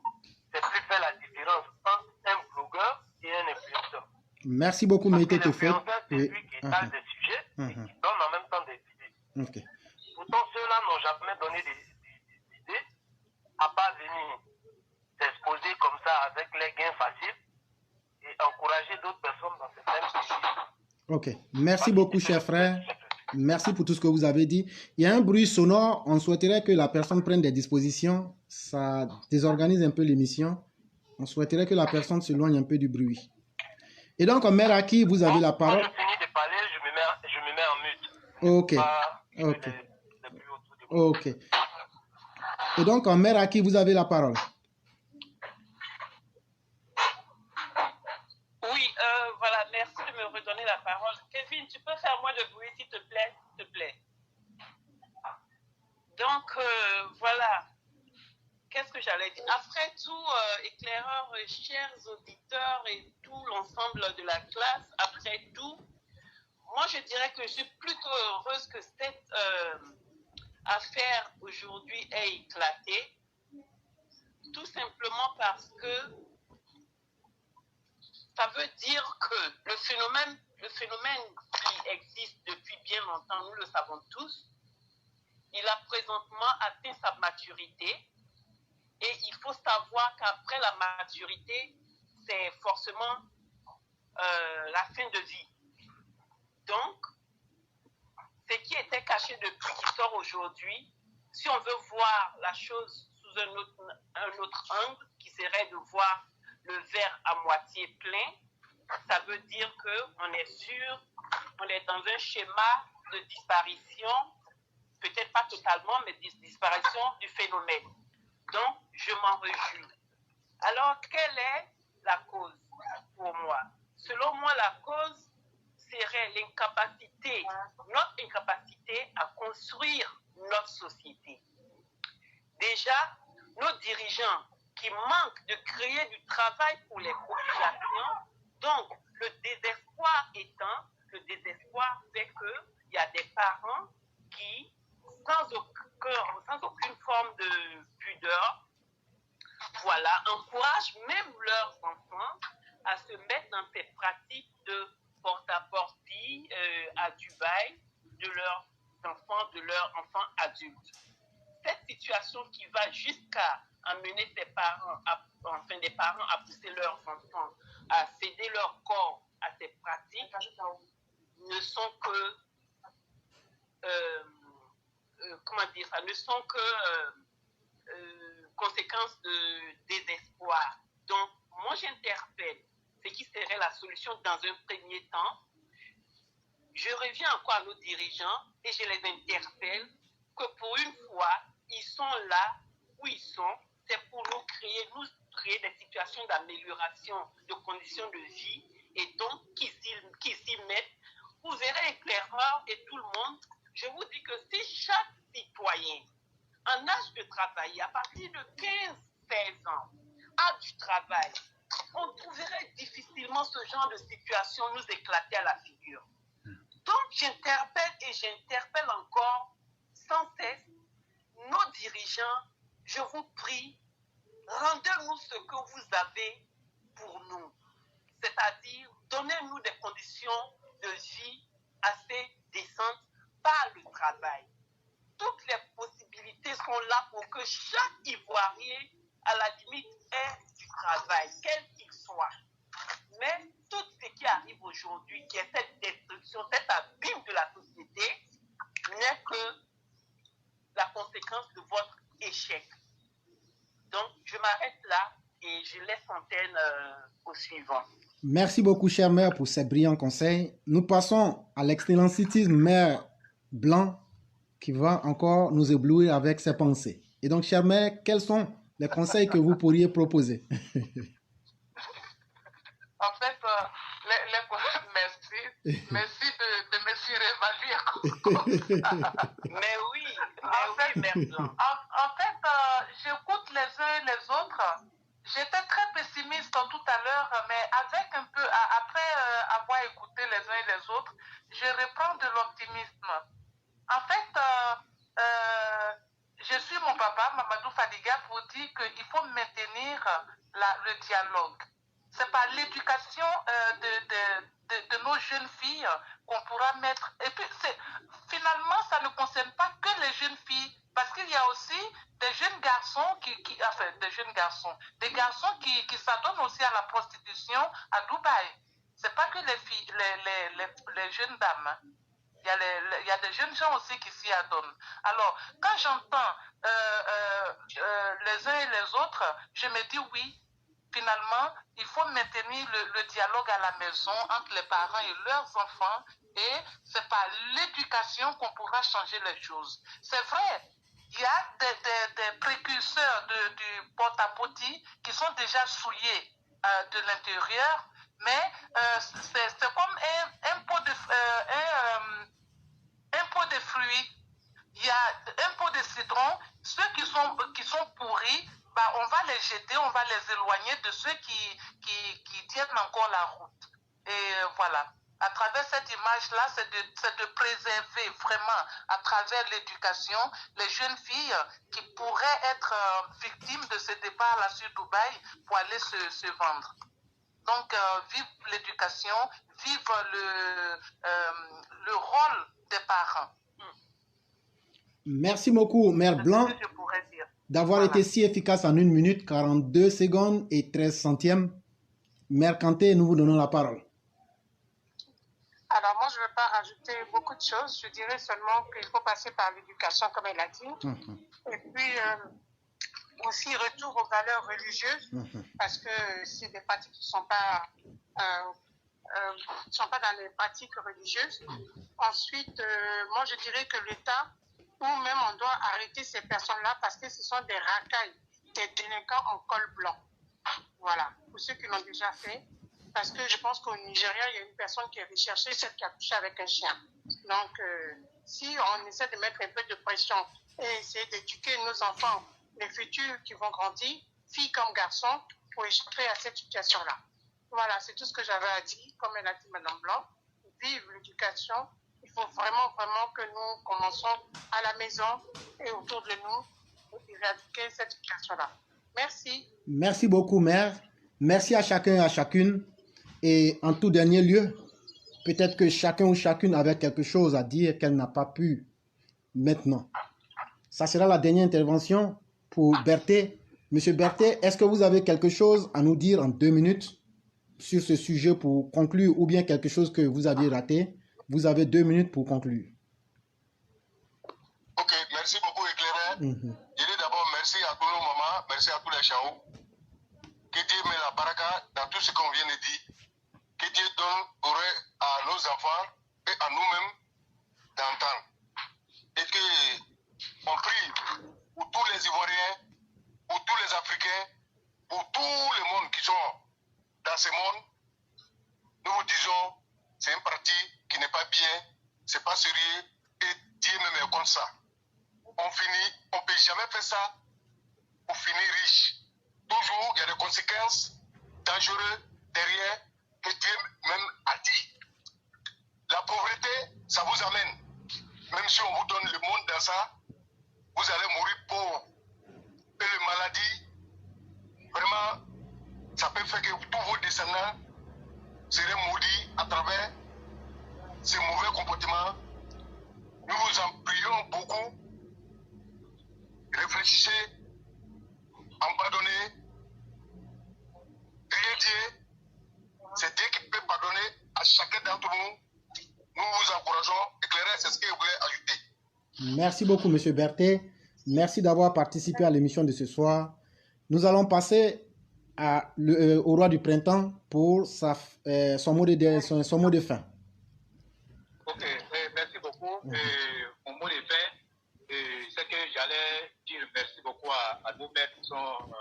C'est plus faire la différence entre un blogueur et un influenceur. Merci beaucoup, Mété Tofet. L'influenceur, c'est lui qui étale des sujets et qui donne en même temps des idées. Ok. Pourtant, ceux-là n'ont jamais donné des idées, à part venir s'exposer comme ça avec les gains faciles et encourager d'autres personnes dans certaines situations. Ok. Merci beaucoup, cher frère. Merci pour tout ce que vous avez dit. Il y a un bruit sonore. On souhaiterait que la personne prenne des dispositions. Ça désorganise un peu l'émission. On souhaiterait que la personne s'éloigne un peu du bruit. Et donc, Mère Aki, vous avez la parole. Quand je finis de parler, je me mets en mute. Ok. Ok. Et donc, Mère Aki, vous avez la parole. Oui, voilà, merci de me redonner la parole. Kevin, tu peux faire moins de bruit, s'il te plaît, Donc, voilà. Qu'est-ce que j'allais dire? Après tout, éclaireurs, chers auditeurs et tout l'ensemble de la classe, après tout, moi je dirais que je suis plutôt heureuse que cette affaire aujourd'hui ait éclaté, tout simplement parce que ça veut dire que le phénomène qui existe depuis bien longtemps, nous le savons tous, il a présentement atteint sa maturité. Et il faut savoir qu'après la maturité, c'est forcément la fin de vie. Donc, ce qui était caché depuis qui sort aujourd'hui, si on veut voir la chose sous un autre angle, qui serait de voir le verre à moitié plein, ça veut dire qu'on est sûr, on est dans un schéma de disparition, peut-être pas totalement, mais disparition du phénomène. Donc, je m'en réjouis. Alors, quelle est la cause pour moi? Selon moi, la cause serait notre incapacité à construire notre société. Déjà, nos dirigeants qui manquent de créer du travail pour les populations, donc le désespoir fait qu'il y a des parents qui, sans aucune forme de pudeur, voilà, encouragent même leurs enfants à se mettre dans ces pratiques de porte-à-portie à Dubaï de leurs enfants adultes. Cette situation qui va jusqu'à amener des parents à pousser leurs enfants à céder leur corps à ces pratiques ne sont que conséquences de désespoir. Donc, moi, j'interpelle ce qui serait la solution dans un premier temps. Je reviens encore à nos dirigeants et je les interpelle que pour une fois, ils sont là où ils sont. C'est pour nous créer des situations d'amélioration de conditions de vie et donc qui s'y mettent. Vous verrez, éclaireurs et tout le monde, je vous dis que si chaque citoyen en âge de travailler, à partir de 15-16 ans, a du travail, on trouverait difficilement ce genre de situation nous éclater à la figure. Donc, j'interpelle encore sans cesse nos dirigeants. Je vous prie, rendez-nous ce que vous avez pour nous. C'est-à-dire, donnez-nous des conditions de vie assez décente par le travail. Toutes les possibilités sont là pour que chaque Ivoirien, à la limite, ait du travail, quel qu'il soit. Mais tout ce qui arrive aujourd'hui, qui est cette destruction, cet abîme de la société, n'est que la conséquence de votre échec. Donc, je m'arrête là et je laisse l'antenne au suivant. Merci beaucoup, chère mère, pour ces brillants conseils. Nous passons à l'excellentissime mère Blanc qui va encore nous éblouir avec ses pensées. Et donc, chère mère, quels sont les conseils que vous pourriez proposer? En fait, merci de me surévaluer. Mais oui, Mère Blanc. En fait, j'écoute les uns et les autres. J'étais très pessimiste tout à l'heure, mais après avoir écouté les uns et les autres, je reprends de l'optimisme. En fait, je suis mon papa, Mamadou Fadiga, pour dire qu'il faut maintenir le dialogue. C'est par l'éducation de nos jeunes filles qu'on pourra mettre. Et puis, finalement, ça ne concerne pas que les jeunes filles, parce qu'il y a aussi des jeunes garçons des garçons qui s'adonnent aussi à la prostitution à Dubaï. C'est pas que les filles, les jeunes dames. Il y a des jeunes gens aussi qui s'y adonnent. Alors, quand j'entends les uns et les autres, je me dis oui. Finalement, il faut maintenir le dialogue à la maison entre les parents et leurs enfants, et c'est par l'éducation qu'on pourra changer les choses. C'est vrai, il y a des précurseurs du porte-à-pote qui sont déjà souillés de l'intérieur, mais c'est comme un pot de fruits. Il y a un pot de citron, ceux qui sont pourris, on va les jeter, on va les éloigner de ceux qui tiennent encore la route. Et voilà. À travers cette image-là, c'est de préserver vraiment, à travers l'éducation, les jeunes filles qui pourraient être victimes de ce départ-là sur Dubaï pour aller se vendre. Donc, vive l'éducation, vive le rôle des parents. Merci beaucoup, Mère Blanc, d'avoir été si efficace en 1 minute, 42 secondes et 13 centièmes. Mère Kanté, nous vous donnons la parole. Alors, moi, je ne vais pas rajouter beaucoup de choses. Je dirais seulement qu'il faut passer par l'éducation, comme elle a dit. Et puis, aussi, retour aux valeurs religieuses, parce que c'est des pratiques qui ne sont pas dans les pratiques religieuses. Ensuite, moi, je dirais que l'État, ou même on doit arrêter ces personnes-là parce que ce sont des racailles, des délinquants en col blanc. Voilà, pour ceux qui l'ont déjà fait. Parce que je pense qu'au Nigeria, il y a une personne qui est recherchée, celle qui a couché avec un chien. Donc, si on essaie de mettre un peu de pression et essayer d'éduquer nos enfants, les futurs qui vont grandir, filles comme garçons, pour échapper à cette situation-là. Voilà, c'est tout ce que j'avais à dire, comme elle a dit Madame Blanc. Vive l'éducation. Il faut vraiment, vraiment que nous commençons à la maison et autour de nous pour éradiquer cette situation-là. Merci. Merci beaucoup, Mère. Merci à chacun et à chacune. Et en tout dernier lieu, peut-être que chacun ou chacune avait quelque chose à dire qu'elle n'a pas pu maintenant. Ça sera la dernière intervention pour Berthet. Monsieur Berthet, est-ce que vous avez quelque chose à nous dire en 2 minutes sur ce sujet pour conclure, ou bien quelque chose que vous aviez raté? Vous avez 2 minutes pour conclure. Ok, merci beaucoup, éclaireur. Je dis d'abord merci à tous nos mamans, merci à tous les chaos. Que Dieu met la baraka dans tout ce qu'on vient de dire. Que Dieu donne à nos enfants et à nous-mêmes d'entendre. Et que on prie pour tous les Ivoiriens, pour tous les Africains, pour tout le monde qui sont dans ce monde. Nous vous disons, c'est un parti qui n'est pas bien, c'est pas sérieux, et Dieu même est comme ça. On ne peut jamais faire ça pour finir riche. Toujours, il y a des conséquences dangereuses derrière que Dieu même a dit. La pauvreté, ça vous amène. Même si on vous donne le monde dans ça, vous allez mourir pauvre. Et les maladies, vraiment, ça peut faire que tous vos descendants seraient maudits à travers ces mauvais comportements, nous vous en prions beaucoup. Réfléchissez, en pardonnez. Priez Dieu. C'est Dieu qui peut pardonner à chacun d'entre nous. Nous vous encourageons. Éclairez, c'est ce que vous voulez ajouter. Merci beaucoup, M. Berthet. Merci d'avoir participé à l'émission de ce soir. Nous allons passer au roi du printemps pour son mot de fin. Ok, merci beaucoup. Mon mot de fin, c'est que j'allais dire merci beaucoup à nos maires qui sont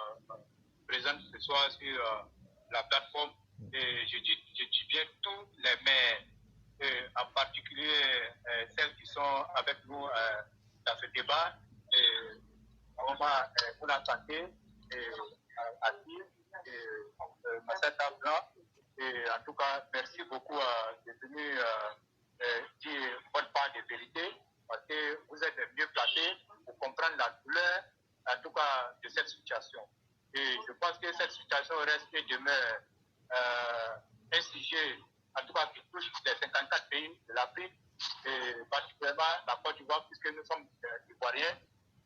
présents ce soir sur la plateforme. Et je dis bien tous les maires, en particulier celles qui sont avec nous dans ce débat. Pour la santé, Assis, Massata Blanc. Et en tout cas, merci beaucoup d'être venu dire bonne part de vérité, parce que vous êtes mieux placés pour comprendre la douleur, en tout cas, de cette situation. Et je pense que cette situation reste et demeure un sujet, en tout cas, qui touche les 54 pays de l'Afrique, et particulièrement la Côte d'Ivoire, puisque nous sommes ivoiriens.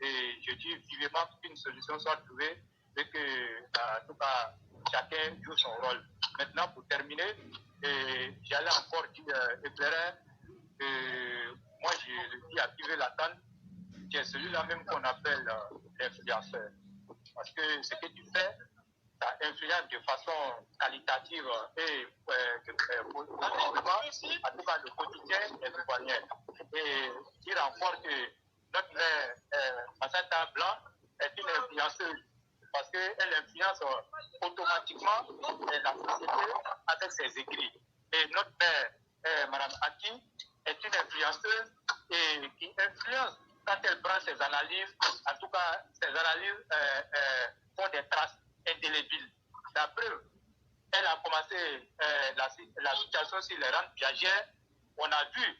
Et je dis vivement qu'une solution soit trouvée et que, en tout cas, chacun joue son rôle. Maintenant, pour terminer, j'allais encore dire, éclairer, moi je le dis à qui veut l'attendre, qui est celui-là même qu'on appelle l'influenceur. Parce que ce que tu fais, ça influence de façon qualitative et positivement, en tout cas le quotidien des Ivoiriens. Et dire encore que notre mère, Massata Blanc, est une influenceuse parce qu'elle influence automatiquement la société avec ses écrits. Et notre mère, Mme Aki, est une influenceuse et qui influence quand elle prend ses analyses. En tout cas, ses analyses font des traces indélébiles. La preuve, elle a commencé la situation sur les rentes viagères. On a vu,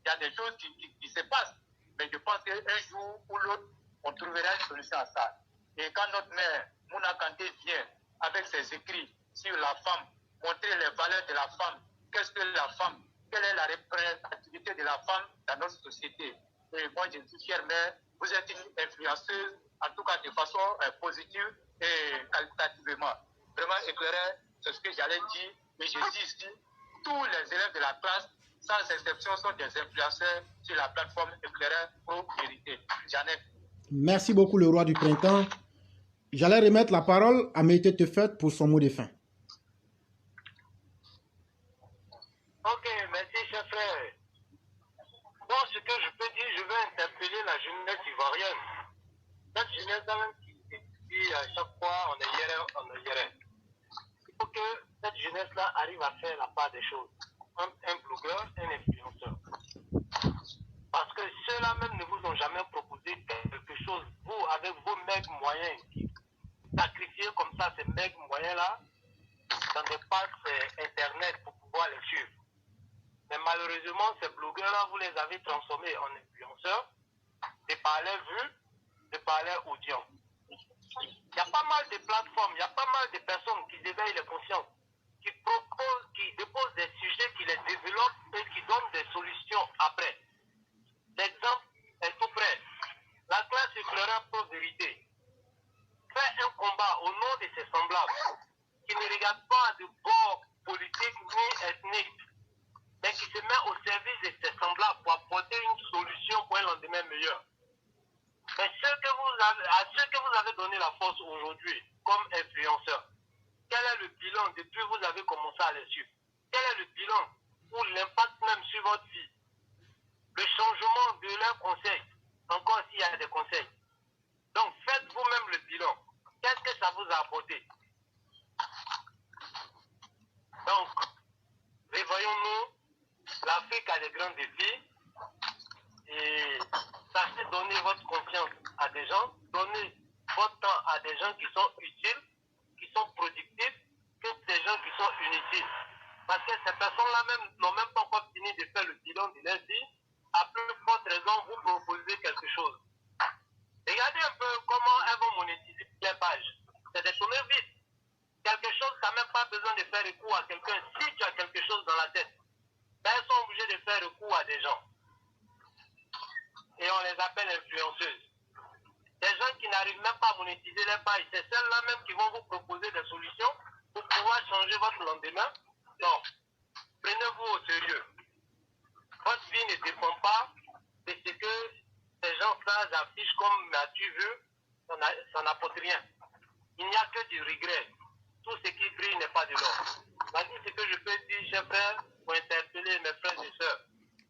il y a des choses qui se passent. Mais je pense qu'un jour ou l'autre, on trouvera une solution à ça. Et quand notre mère, Mouna Kanté, vient avec ses écrits sur la femme, montrer les valeurs de la femme, qu'est-ce que la femme, quelle est la représentativité de la femme dans notre société. Et moi, je suis fier, mais vous êtes une influenceuse, en tout cas de façon positive et qualitativement. Vraiment éclairé, c'est ce que j'allais dire. Et je dis ici, tous les élèves de la classe, sans exception, sont des influenceurs sur la plateforme éclairée Pro Vérité. Janet. Merci beaucoup, le roi du printemps. J'allais remettre la parole à Mété Tefet pour son mot de fin. Ok, merci, cher frère. Bon, ce que je peux dire, je vais interpeller la jeunesse ivoirienne. Cette jeunesse-là même qui dit à chaque fois, on est hier. Il faut que cette jeunesse-là arrive à faire la part des choses. Un blogueur, un influenceur. Parce que ceux-là même ne vous ont jamais proposé quelque chose, vous, avec vos maigres moyens, qui sacrifiez comme ça ces maigres moyens-là dans des pages internet pour pouvoir les suivre. Mais malheureusement, ces blogueurs-là, vous les avez transformés en influenceurs, de par leurs vues, de par leur audience. Il y a pas mal de plateformes, il y a pas mal de personnes qui éveillent les consciences, qui proposent, qui déposent des sujets, qui les développent et qui donnent des solutions après. L'exemple est tout près. La classe éclairée Pro Vérité fait un combat au nom de ses semblables, qui ne regarde pas de bord politique ni ethnique, mais qui se met au service de ses semblables pour apporter une solution pour un lendemain meilleur. Mais à ceux que vous avez donné la force aujourd'hui comme influenceurs, quel est le bilan depuis que vous avez commencé à les suivre? Quel est le bilan ou l'impact même sur votre vie? Le changement de leurs conseils, encore s'il y a des conseils. Donc faites vous-même le bilan. Qu'est-ce que ça vous a apporté? Donc, réveillons-nous. L'Afrique a des grands défis. Et sachez donner votre confiance à des gens, donner votre temps à des gens qui sont utiles, qui sont productifs, que des gens qui sont inutiles. Parce que ces personnes-là même n'ont même pas encore fini de faire le bilan de leur vie. À plus forte raison, vous proposez quelque chose. Regardez un peu comment elles vont monétiser les pages. C'est des tournevis. Quelque chose, tu n'as même pas besoin de faire recours à quelqu'un. Si tu as quelque chose dans la tête, elles sont obligées de fait recours à des gens. Et on les appelle influenceuses. Des gens qui n'arrivent même pas à monétiser les pages. C'est celles-là même qui vont vous proposer des solutions pour pouvoir changer votre lendemain. Non. Prenez-vous au sérieux. Votre vie ne dépend pas de ce que ces gens-là affichent comme tu veux. Ça n'apporte rien. Il n'y a que du regret. Tout ce qui brille n'est pas de l'or. Voici ce que je peux dire, chers frères, pour interpeller mes frères et sœurs.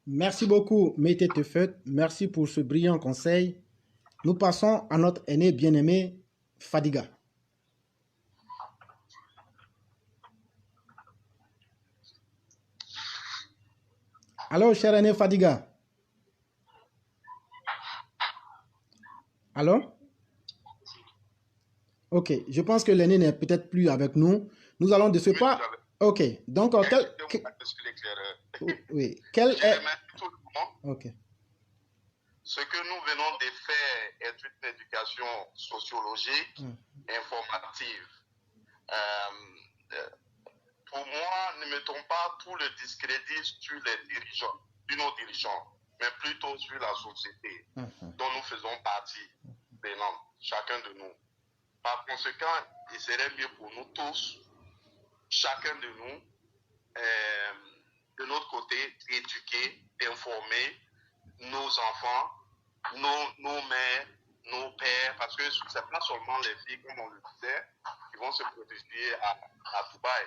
Merci beaucoup, Mété Tefet. Merci pour ce brillant conseil. Nous passons à notre aîné bien-aimé, Fadiga. Allô, cher aîné Fadiga. Allô? Ok, je pense que l'aîné n'est peut-être plus avec nous. Nous allons de ce pas... Ok, donc... Oui, quel est... Ok. Ce que nous venons de faire est une éducation sociologique, informative. Pour moi, ne mettons pas tout le discrédit sur les dirigeants, sur nos dirigeants, mais plutôt sur la société dont nous faisons partie, chacun de nous. Par conséquent, il serait mieux pour nous tous, chacun de nous, de notre côté, d'éduquer, d'informer nos enfants, nos mères, nos pères, parce que ce n'est pas seulement les filles, comme on le disait, qui vont se protéger à Dubaï.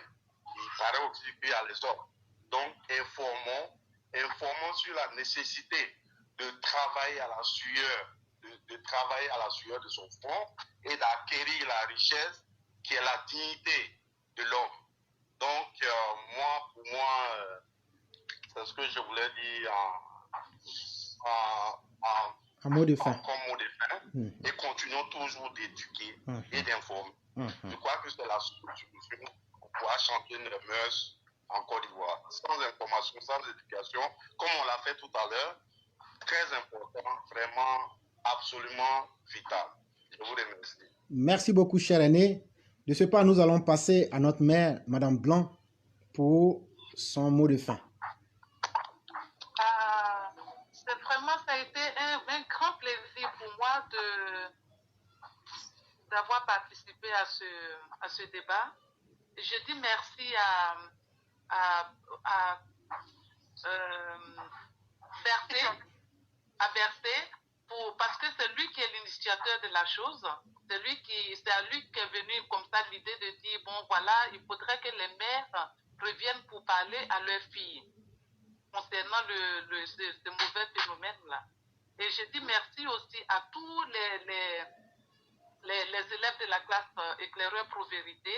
Il paraît aussi qu'il y a les hommes. Donc, informons sur la nécessité de travailler à la sueur, de travailler à la sueur de son front et d'acquérir la richesse qui est la dignité de l'homme. Donc, pour moi, c'est ce que je voulais dire en mot de fin. Et continuons toujours d'éduquer et d'informer. Je crois que c'est la solution pour pouvoir changer nos mœurs en Côte d'Ivoire. Sans information, sans éducation, comme on l'a fait tout à l'heure, très important, vraiment, absolument vital. Je vous remercie. Merci beaucoup, cher aîné. De ce pas, nous allons passer à notre mère, Madame Blanc, pour son mot de fin. Ça a été un grand plaisir pour moi d'avoir participé à ce débat. Je dis merci à Berthé parce que c'est lui qui est l'initiateur de la chose. C'est à lui qui est venu comme ça l'idée de dire, bon voilà, il faudrait que les mères reviennent pour parler à leurs filles concernant ce mauvais phénomène-là. Et je dis merci aussi à tous les élèves de la classe Éclaireur Pro-Vérité,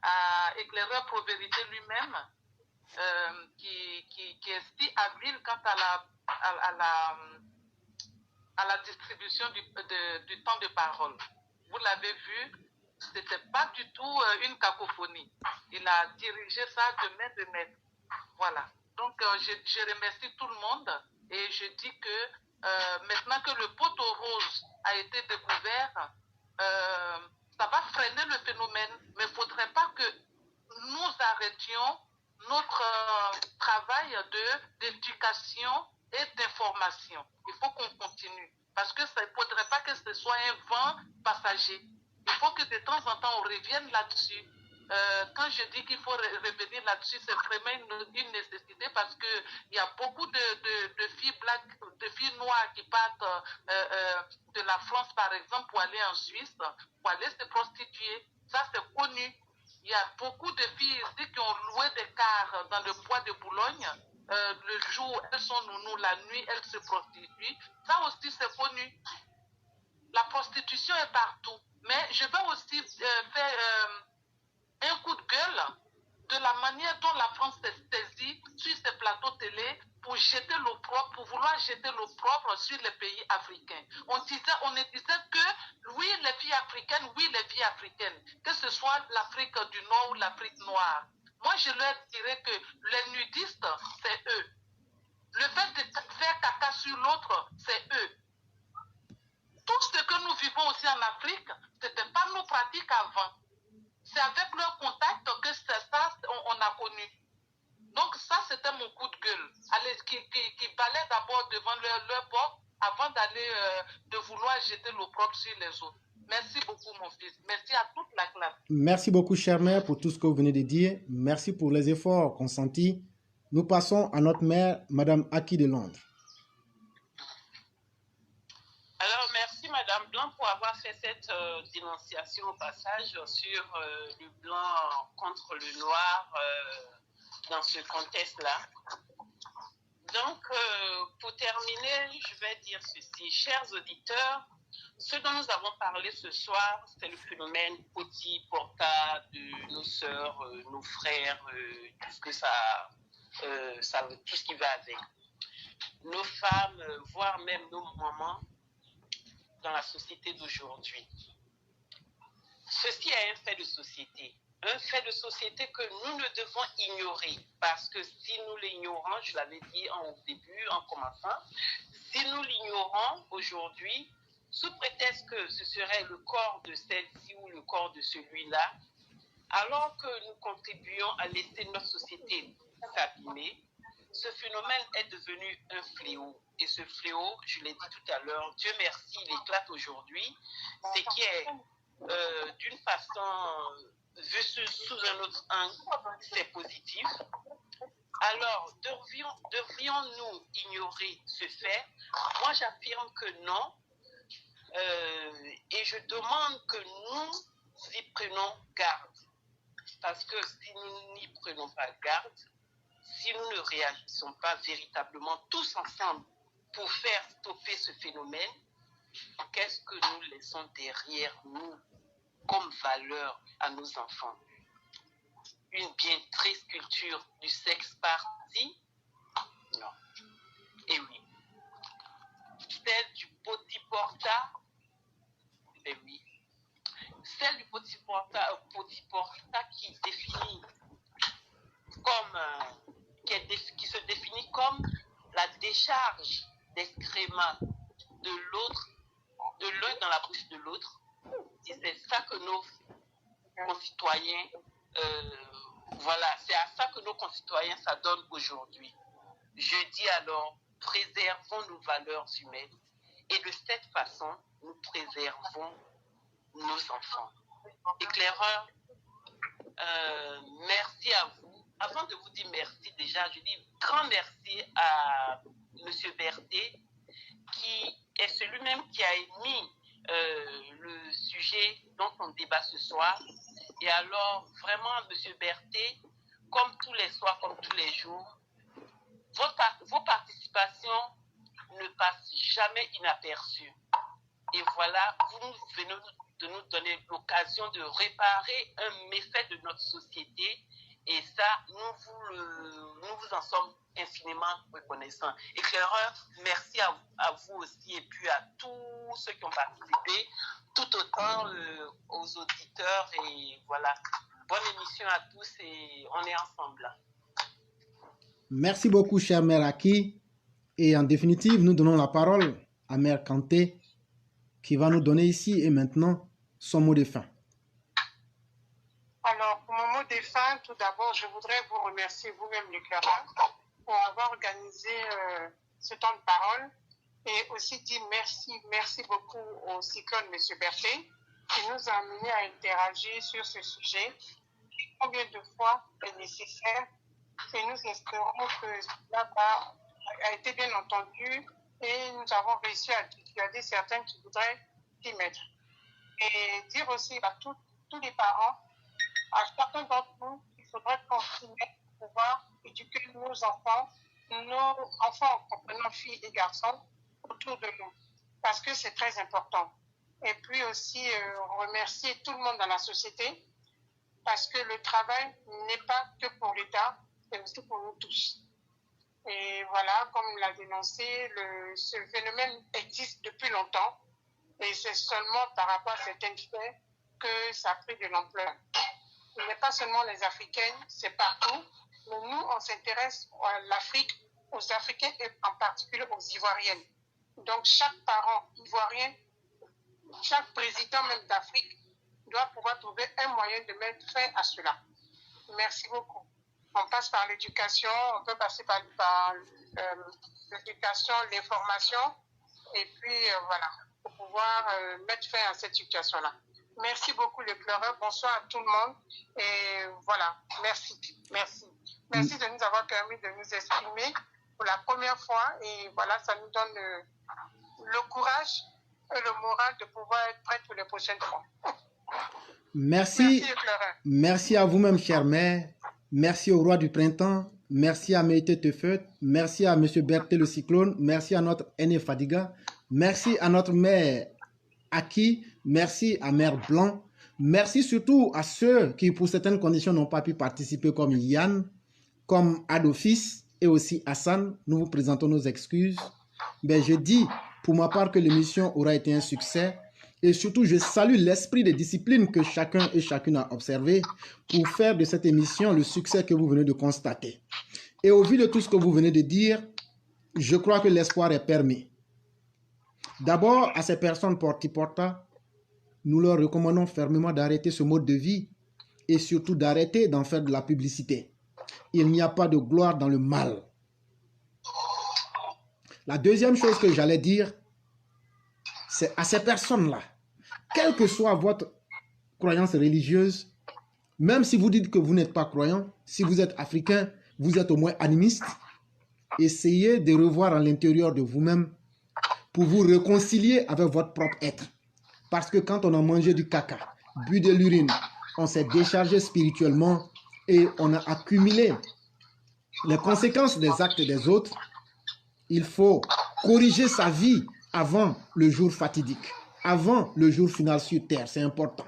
à Éclaireur Pro-Vérité lui-même, qui est si habile quant à la distribution du temps de parole. Vous l'avez vu, ce n'était pas du tout une cacophonie. Il a dirigé ça de main de maître. Voilà. Donc, je remercie tout le monde et je dis que maintenant que le poteau rose a été découvert, ça va freiner le phénomène, mais il ne faudrait pas que nous arrêtions notre travail d'éducation et d'information. Il faut qu'on continue parce que ça ne faudrait pas que ce soit un vent passager. Il faut que de temps en temps on revienne là-dessus. Quand je dis qu'il faut revenir là-dessus, c'est vraiment une nécessité parce qu'il y a beaucoup de filles de filles noires qui partent de la France, par exemple, pour aller en Suisse, pour aller se prostituer. Ça, c'est connu. Il y a beaucoup de filles ici qui ont loué des cars dans le bois de Boulogne. Le jour, elles sont nounous, la nuit, elles se prostituent. Ça aussi, c'est connu. La prostitution est partout. Mais je veux aussi faire un coup de gueule de la manière dont la France s'est saisie sur ces plateaux télé pour jeter l'opprobre, pour vouloir jeter l'opprobre sur les pays africains. On ne disait que oui, les filles africaines, que ce soit l'Afrique du Nord ou l'Afrique noire. Moi, je leur dirais que les nudistes, c'est eux. Le fait de faire caca sur l'autre, c'est eux. Tout ce que nous vivons aussi en Afrique, ce n'était pas nos pratiques avant. C'est avec leur contact que ça, on a connu. Donc ça, c'était mon coup de gueule. Allez, qui balaient d'abord devant leur porte avant d'aller de vouloir jeter l'opprobre sur les autres. Merci beaucoup, mon fils. Merci à toute la classe. Merci beaucoup, chère mère, pour tout ce que vous venez de dire. Merci pour les efforts consentis. Nous passons à notre mère, Madame Aki de Londres. Alors, merci Madame Blanc pour avoir fait cette dénonciation au passage sur le blanc contre le noir dans ce contexte-là. Donc, pour terminer, je vais dire ceci. Chers auditeurs, ce dont nous avons parlé ce soir, c'est le phénomène Poti Porta de nos sœurs, nos frères, tout ce que tout ce qui va avec. Nos femmes, voire même nos mamans, dans la société d'aujourd'hui. Ceci est un fait de société. Un fait de société que nous ne devons ignorer. Parce que si nous l'ignorons, je l'avais dit au début, en commençant, si nous l'ignorons aujourd'hui, sous prétexte que ce serait le corps de celle-ci ou le corps de celui-là, alors que nous contribuons à laisser notre société s'abîmer, ce phénomène est devenu un fléau. Et ce fléau, je l'ai dit tout à l'heure, Dieu merci, il éclate aujourd'hui. Ce qui est d'une façon, vu sous un autre angle, c'est positif. Alors, devrions-nous ignorer ce fait? Moi, j'affirme que non. Et je demande que nous y prenions garde. Parce que si nous n'y prenons pas garde, si nous ne réagissons pas véritablement tous ensemble pour faire stopper ce phénomène, qu'est-ce que nous laissons derrière nous comme valeur à nos enfants? Une bien triste culture du sexe parti? Non. Et oui. Celle du Poti Porta? Eh oui. Celle du Poti Porta qui définit comme qui se définit comme la décharge d'excréments de l'autre, de l'un dans la bouche de l'autre. Et c'est ça que nos concitoyens, c'est à ça que nos concitoyens s'adonnent aujourd'hui. Je dis alors, préservons nos valeurs humaines et de cette façon, nous préservons nos enfants. Éclaireur, merci à vous. Avant de vous dire merci déjà, je dis grand merci à M. Berthet, qui est celui-même qui a émis le sujet dont on débat ce soir. Et alors, vraiment, M. Berthet, comme tous les soirs, comme tous les jours, vos participations ne passent jamais inaperçues. Et voilà, vous venez de nous donner l'occasion de réparer un méfait de notre société. Et ça, nous vous en sommes infiniment reconnaissants. Éclaireur, merci à vous aussi et puis à tous ceux qui ont participé, tout autant aux auditeurs. Et voilà, bonne émission à tous et on est ensemble là. Merci beaucoup, chère mère Aki. Et en définitive, nous donnons la parole à mère Kanté qui va nous donner ici et maintenant son mot de fin. Alors, pour mon mot de fin, tout d'abord, je voudrais vous remercier vous-même, l'éclaireur, pour avoir organisé ce temps de parole et aussi dire merci beaucoup au cyclone M. Berthet qui nous a amenés à interagir sur ce sujet. Combien de fois est nécessaire et nous espérons que cela a été bien entendu et nous avons réussi à dissuader certains qui voudraient s'y mettre. Et dire aussi à tous les parents, à chacun d'entre nous, il faudrait continuer à pouvoir éduquer nos enfants comprenant filles et garçons, autour de nous, parce que c'est très important. Et puis aussi remercier tout le monde dans la société, parce que le travail n'est pas que pour l'État, c'est aussi pour nous tous. Et voilà, comme l'a dénoncé, ce phénomène existe depuis longtemps, et c'est seulement par rapport à certains faits que ça a pris de l'ampleur. Ce n'est pas seulement les Africaines, c'est partout. Mais nous, on s'intéresse à l'Afrique, aux Africains et en particulier aux Ivoiriennes. Donc, chaque parent ivoirien, chaque président même d'Afrique doit pouvoir trouver un moyen de mettre fin à cela. Merci beaucoup. On passe par l'éducation, on peut passer par l'éducation, les formations, et puis voilà, pour pouvoir mettre fin à cette situation-là. Merci beaucoup les pleureurs, bonsoir à tout le monde, et voilà, merci. Merci de nous avoir permis de nous exprimer pour la première fois, et voilà, ça nous donne le courage et le moral de pouvoir être prêts pour les prochaines fois. Merci. Merci à vous-même, chère mère. Merci au roi du printemps. Merci à Méité Tefeut. Merci à M. Berthe le cyclone. Merci à notre aîné Fadiga. Merci à notre mère Aki. Merci à mère Blanc. Merci surtout à ceux qui, pour certaines conditions, n'ont pas pu participer, comme Yann, comme Adofis et aussi Hassan. Nous vous présentons nos excuses. Mais je dis, pour ma part, que l'émission aura été un succès. Et surtout, je salue l'esprit de discipline que chacun et chacune a observé pour faire de cette émission le succès que vous venez de constater. Et au vu de tout ce que vous venez de dire, je crois que l'espoir est permis. D'abord, à ces personnes porti-porta, nous leur recommandons fermement d'arrêter ce mode de vie et surtout d'arrêter d'en faire de la publicité. Il n'y a pas de gloire dans le mal. La deuxième chose que j'allais dire, c'est à ces personnes-là, quelle que soit votre croyance religieuse, même si vous dites que vous n'êtes pas croyant, si vous êtes africain, vous êtes au moins animiste, essayez de revoir à l'intérieur de vous-même pour vous réconcilier avec votre propre être. Parce que quand on a mangé du caca, bu de l'urine, on s'est déchargé spirituellement et on a accumulé les conséquences des actes des autres. Il faut corriger sa vie avant le jour fatidique, avant le jour final sur terre, c'est important.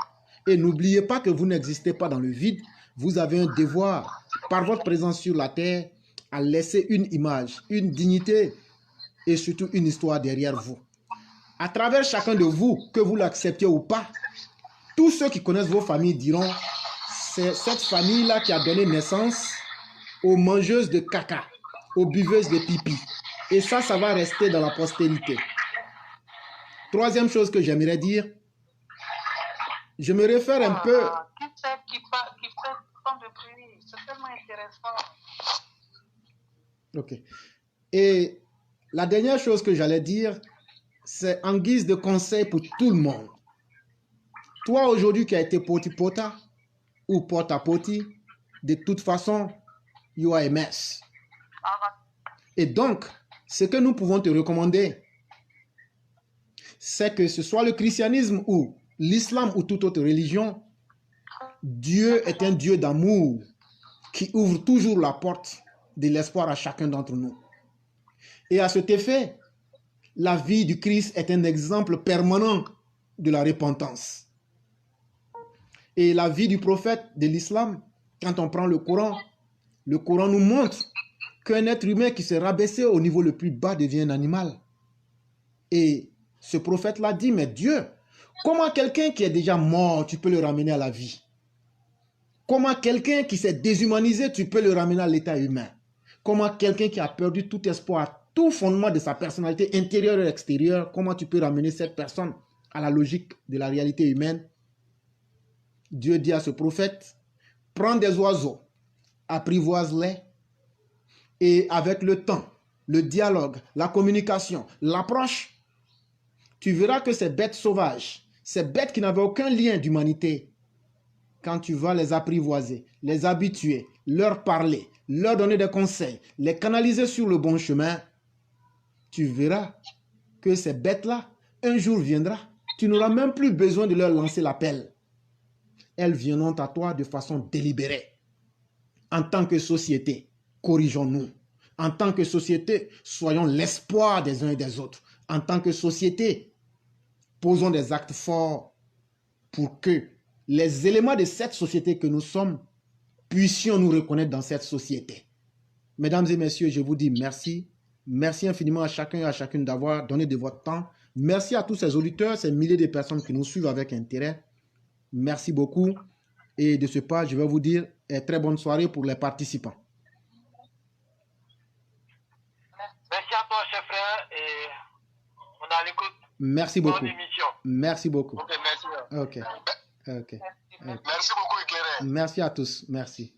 Et n'oubliez pas que vous n'existez pas dans le vide, vous avez un devoir, par votre présence sur la terre, à laisser une image, une dignité et surtout une histoire derrière vous. À travers chacun de vous, que vous l'acceptiez ou pas, tous ceux qui connaissent vos familles diront, c'est cette famille-là qui a donné naissance aux mangeuses de caca, aux buveuses de pipi. Et ça va rester dans la postérité. Troisième chose que j'aimerais dire, je me réfère un peu... Qui fait tant de bruit? C'est tellement intéressant. Ok. Et la dernière chose que j'allais dire, c'est en guise de conseil pour tout le monde. Toi, aujourd'hui, qui as été poti-pota ou porta-poti, de toute façon, you are a mess. Et donc, ce que nous pouvons te recommander, c'est que ce soit le christianisme ou l'islam ou toute autre religion, Dieu est un Dieu d'amour qui ouvre toujours la porte de l'espoir à chacun d'entre nous. Et à cet effet, la vie du Christ est un exemple permanent de la repentance. Et la vie du prophète de l'islam, quand on prend le Coran nous montre qu'un être humain qui s'est rabaissé au niveau le plus bas devient un animal. Et ce prophète-là dit, mais Dieu, comment quelqu'un qui est déjà mort, tu peux le ramener à la vie? Comment quelqu'un qui s'est déshumanisé, tu peux le ramener à l'état humain? Comment quelqu'un qui a perdu tout espoir, tout fondement de sa personnalité intérieure et extérieure, comment tu peux ramener cette personne à la logique de la réalité humaine? Dieu dit à ce prophète, prends des oiseaux, apprivoise-les, et avec le temps, le dialogue, la communication, l'approche, tu verras que ces bêtes sauvages, ces bêtes qui n'avaient aucun lien d'humanité, quand tu vas les apprivoiser, les habituer, leur parler, leur donner des conseils, les canaliser sur le bon chemin, tu verras que ces bêtes-là, un jour viendra, tu n'auras même plus besoin de leur lancer l'appel. Elles viendront à toi de façon délibérée. En tant que société, corrigeons-nous. En tant que société, soyons l'espoir des uns et des autres. En tant que société, posons des actes forts pour que les éléments de cette société que nous sommes puissions nous reconnaître dans cette société. Mesdames et messieurs, je vous dis merci. Merci infiniment à chacun et à chacune d'avoir donné de votre temps. Merci à tous ces auditeurs, ces milliers de personnes qui nous suivent avec intérêt. Merci beaucoup. Et de ce pas, je vais vous dire très bonne soirée pour les participants. Merci à toi, chef frère, et on a l'écoute. Merci beaucoup. Bonne émission. Merci beaucoup. Ok, merci. Ok. Merci beaucoup, éclairé. Merci à tous. Merci.